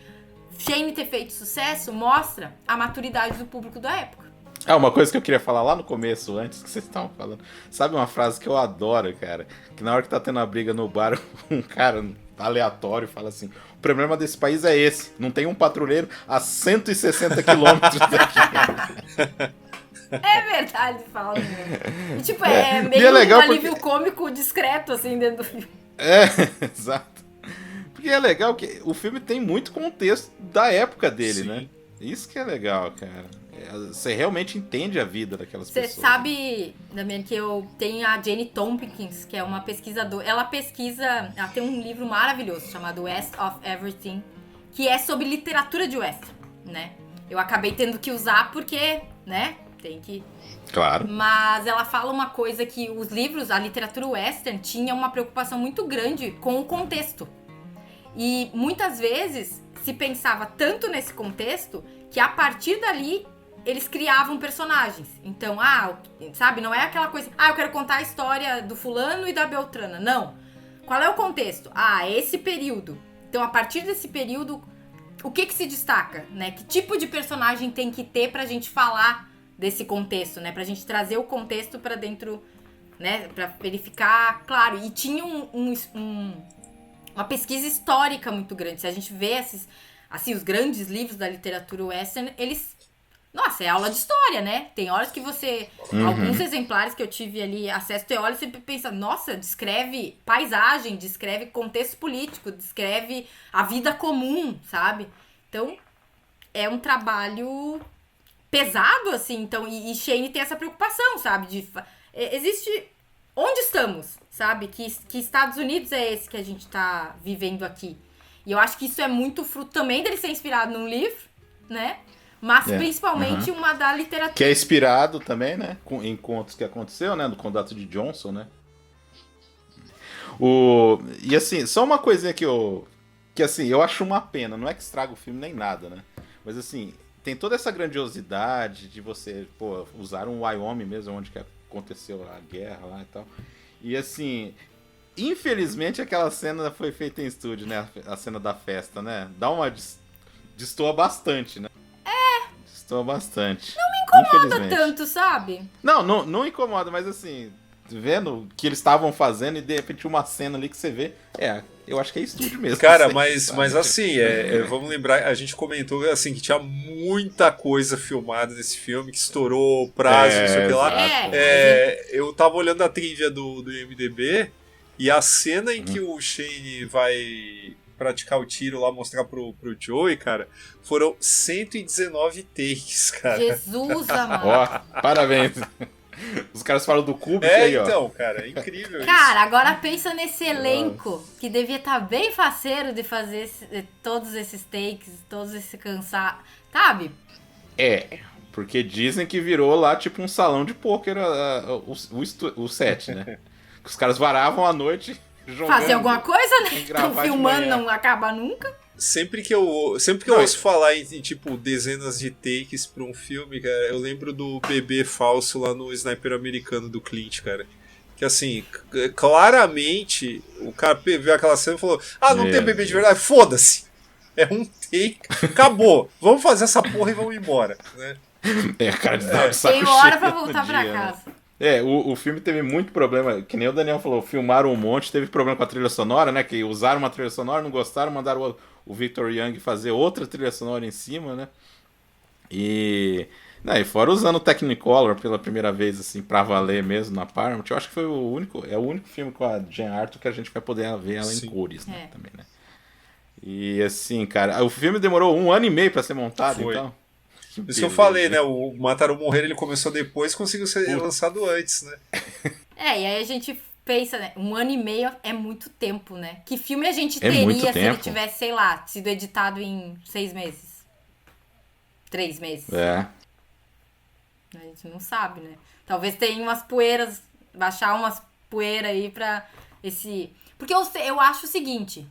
Shane ter feito sucesso mostra a maturidade do público da época. Uma coisa que eu queria falar lá no começo, antes que vocês estavam falando. Sabe uma frase que eu adoro, cara? Que na hora que tá tendo a briga no bar, um cara aleatório fala assim: o problema desse país é esse, não tem um patrulheiro a 160 quilômetros daqui. É verdade, fala mesmo. E, tipo, é meio e é legal um alívio porque... cômico discreto, assim, dentro do filme. Exato. Porque é legal que o filme tem muito contexto da época dele, Sim. né? Isso que é legal, cara. Você realmente entende a vida daquelas Você pessoas. sabe, Damian, que eu tenho a Jane Tompkins, que é uma pesquisadora. Ela tem um livro maravilhoso chamado West of Everything, que é sobre literatura de West, né? Eu acabei tendo que usar porque, né, tem que... Claro. Mas ela fala uma coisa que os livros, a literatura western, tinha uma preocupação muito grande com o contexto. E muitas vezes se pensava tanto nesse contexto que a partir dali eles criavam personagens. Então, sabe, não é aquela coisa, eu quero contar a história do fulano e da Beltrana. Não. Qual é o contexto? Esse período. Então, a partir desse período, o que se destaca, né? Que tipo de personagem tem que ter pra gente falar desse contexto, né? Pra gente trazer o contexto pra dentro, né? Pra verificar, claro. E tinha uma pesquisa histórica muito grande. Se a gente vê os grandes livros da literatura western, eles... Nossa, é aula de história, né? Tem horas que você... Alguns exemplares que eu tive ali acesso, tem horas que você pensa, nossa, descreve paisagem, descreve contexto político, descreve a vida comum, sabe? Então, é um trabalho pesado, assim. Então, e Shane tem essa preocupação, sabe? Existe... Onde estamos, sabe? Que Estados Unidos é esse que a gente tá vivendo aqui. E eu acho que isso é muito fruto também dele ser inspirado num livro, né? Mas principalmente uma da literatura. Que é inspirado também, né? Em contos que aconteceu, né? Do Condado de Johnson, né? E assim, só uma coisinha que eu acho uma pena. Não é que estraga o filme nem nada, né? Mas assim, tem toda essa grandiosidade de você, usar um Wyoming mesmo, onde que aconteceu a guerra lá e tal. E assim, infelizmente aquela cena foi feita em estúdio, né? A cena da festa, né? Dá uma... destoa bastante, né? Destoa bastante. Não me incomoda tanto, sabe? Não incomoda, mas assim, vendo o que eles estavam fazendo e de repente uma cena ali que você vê, eu acho que é estúdio mesmo. Cara, mas assim, vamos lembrar, a gente comentou assim que tinha muita coisa filmada nesse filme, que estourou prazo, não sei o que lá. Eu tava olhando a trivia do IMDb e a cena em que o Shane vai praticar o tiro lá, mostrar pro Joey, cara, foram 119 takes, cara. Jesus, amado. Ó, parabéns. Os caras falam do Kubrick aí, ó. Então, cara, é incrível isso. Cara, agora pensa nesse elenco que devia estar bem faceiro de fazer todos esses takes, todos esse cansar, sabe? Porque dizem que virou lá tipo um salão de pôquer o set, né? Que os caras varavam à noite jogando. Fazer alguma coisa, né? Estão gravar filmando, não acaba nunca. Sempre que eu ouço falar em tipo dezenas de takes pra um filme, cara, eu lembro do bebê falso lá no Sniper Americano do Clint, cara. Que assim, claramente o cara viu aquela cena e falou: não tem bebê de verdade, foda-se. É um take, acabou. Vamos fazer essa porra e vamos embora, né? Cara, de saco Tem hora cheio pra voltar no pra dia, casa. Né? O filme teve muito problema, que nem o Daniel falou, filmaram um monte, teve problema com a trilha sonora, né? Que usaram uma trilha sonora, não gostaram, mandaram o Victor Young fazer outra trilha sonora em cima, né? E fora usando o Technicolor pela primeira vez, assim, pra valer mesmo na Paramount, eu acho que foi o único filme com a Jean Arthur que a gente vai poder ver ela em cores, né? Também, né? E assim, cara, o filme demorou 1 ano e meio pra ser montado, então. Isso que eu falei, né? O Mataram Morrer ele começou depois e conseguiu ser lançado antes, né? E aí a gente pensa, né? 1 ano e meio é muito tempo, né? Que filme a gente muito teria se ele tempo. tivesse, sei lá, sido editado em 6 meses? 3 meses? A gente não sabe, né? Talvez tenha umas poeiras, baixar umas poeiras aí pra esse... Porque eu acho o seguinte,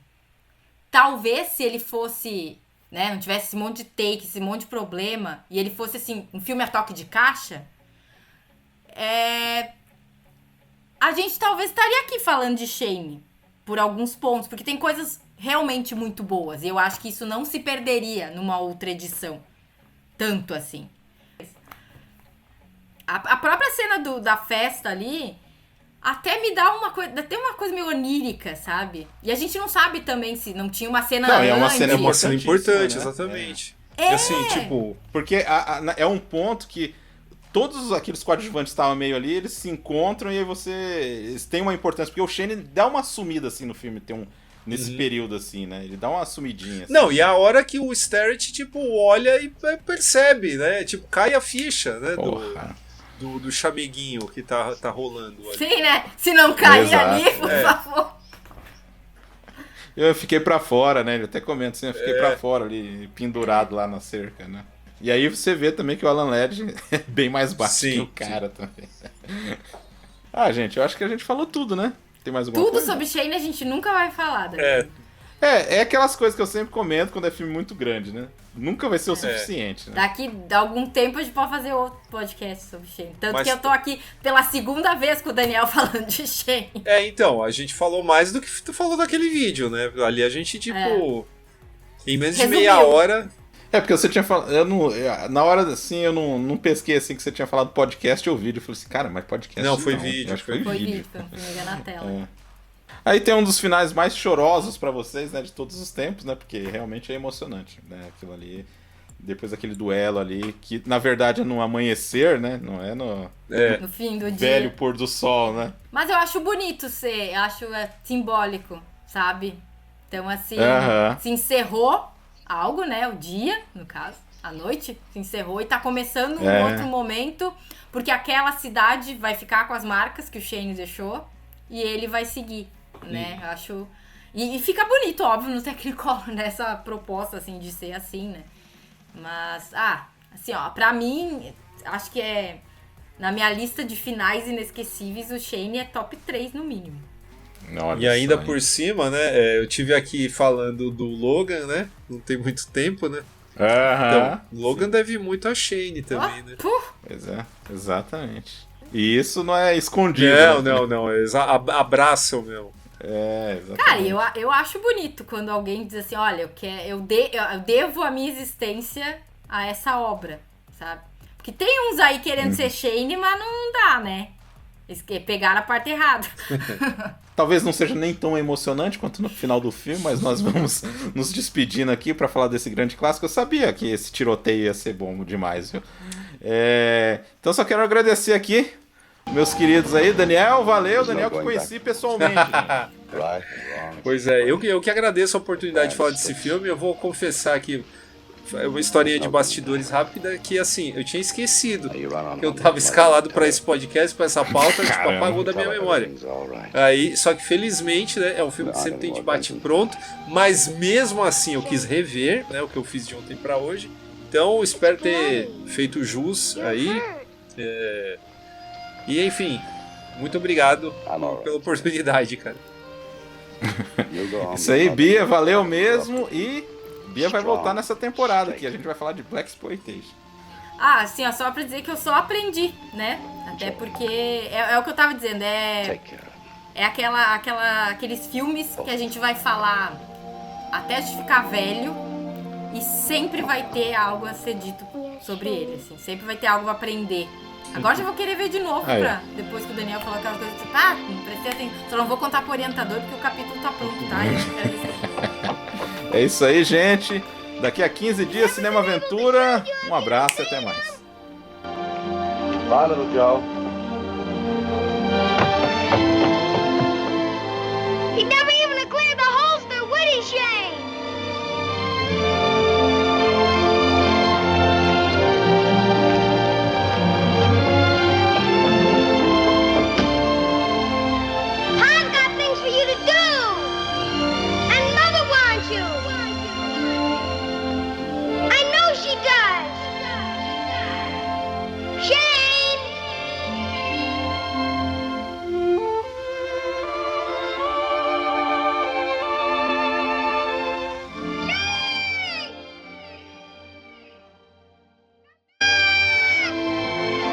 talvez se ele fosse, né, não tivesse esse monte de take, esse monte de problema, e ele fosse, assim, um filme a toque de caixa, a gente talvez estaria aqui falando de Shane por alguns pontos, porque tem coisas realmente muito boas, e eu acho que isso não se perderia numa outra edição, tanto assim. A própria cena da festa ali até me dá uma coisa meio onírica, sabe? E a gente não sabe também se não tinha uma cena antes. É uma cena importante, né? exatamente. É. E assim, tipo... Porque é um ponto que todos aqueles coadjuvantes que estavam meio ali, eles se encontram e aí eles têm uma importância. Porque o Shane dá uma sumida, assim, no filme, nesse período, assim, né? Ele dá uma sumidinha. Assim. Não, e a hora que o Starrett, tipo, olha e percebe, né? Tipo, cai a ficha, né? Do chameguinho que tá rolando ali. Sim, né? Se não cair ali, por favor. Eu fiquei pra fora, né? Ele até comenta assim, eu fiquei pra fora ali, pendurado lá na cerca, né? E aí você vê também que o Alan Ladd é bem mais baixo que o cara também. Gente, eu acho que a gente falou tudo, né? Tem mais alguma coisa? Tudo sobre Shane a gente nunca vai falar, Daniel. É aquelas coisas que eu sempre comento quando é filme muito grande, né? Nunca vai ser o suficiente, né? Daqui a algum tempo a gente pode fazer outro podcast sobre Shane. Tanto que eu tô aqui pela segunda vez com o Daniel falando de Shane. Então, a gente falou mais do que tu falou daquele vídeo, né? Ali a gente, tipo, em menos de meia hora... porque você tinha falado... Na hora, assim, eu não pesquei, assim, que você tinha falado podcast ou vídeo. Eu falei assim, cara, mas podcast não. Foi vídeo. Acho que foi vídeo. Foi na tela. Aí tem um dos finais mais chorosos pra vocês, né, de todos os tempos, né, porque realmente é emocionante, né, aquilo ali, depois daquele duelo ali, que na verdade é no amanhecer, né, não é no fim do dia. Velho pôr do sol, né. Mas eu acho bonito eu acho simbólico, sabe? Então assim, se encerrou algo, né, o dia, no caso, a noite, se encerrou e tá começando um outro momento, porque aquela cidade vai ficar com as marcas que o Shane deixou e ele vai seguir. Né, eu acho... E fica bonito, óbvio, no Technicolor, nessa proposta, assim, de ser assim, né? Mas, assim, ó, pra mim, acho que na minha lista de finais inesquecíveis, o Shane é top 3, no mínimo. E ainda por cima, né, eu tive aqui falando do Logan, né? Não tem muito tempo, né? Então, Logan deve muito a Shane também, né? Pois é, exatamente. E isso não é escondido. Não. Abraçam mesmo. Exatamente. Cara, eu acho bonito quando alguém diz assim, olha, eu devo a minha existência a essa obra, sabe? Porque tem uns aí querendo ser Shane, mas não dá, né? Eles pegaram a parte errada. Talvez não seja nem tão emocionante quanto no final do filme, mas nós vamos nos despedindo aqui pra falar desse grande clássico. Eu sabia que esse tiroteio ia ser bom demais, viu? Então só quero agradecer aqui meus queridos aí, Daniel, valeu, Daniel que conheci pessoalmente. Pois é, eu que agradeço a oportunidade de falar desse filme. Eu vou confessar que uma historinha de bastidores rápida que, assim, eu tinha esquecido que eu tava escalado para esse podcast, para essa pauta, tipo, apagou da minha memória. Aí, só que felizmente, né, é um filme que sempre tem debate pronto, mas mesmo assim eu quis rever, né, o que eu fiz de ontem para hoje. Então, espero ter feito jus aí. E enfim, muito obrigado pela oportunidade, cara. Isso aí, Bia, valeu mesmo. E Bia vai voltar nessa temporada aqui. A gente vai falar de Blaxploitation. Assim, ó, só pra dizer que eu só aprendi, né? Até porque é o que eu tava dizendo, é aqueles filmes que a gente vai falar até a gente ficar velho e sempre vai ter algo a ser dito sobre ele, assim, sempre vai ter algo a aprender. Agora já vou querer ver de novo, depois que o Daniel falou aquela coisa, tipo, não prestei atenção, só não vou contar pro orientador porque o capítulo tá pronto, tá? É isso aí, gente. Daqui a 15 dias, Cinema Aventura. Um abraço e até mais. Bye, little Joe.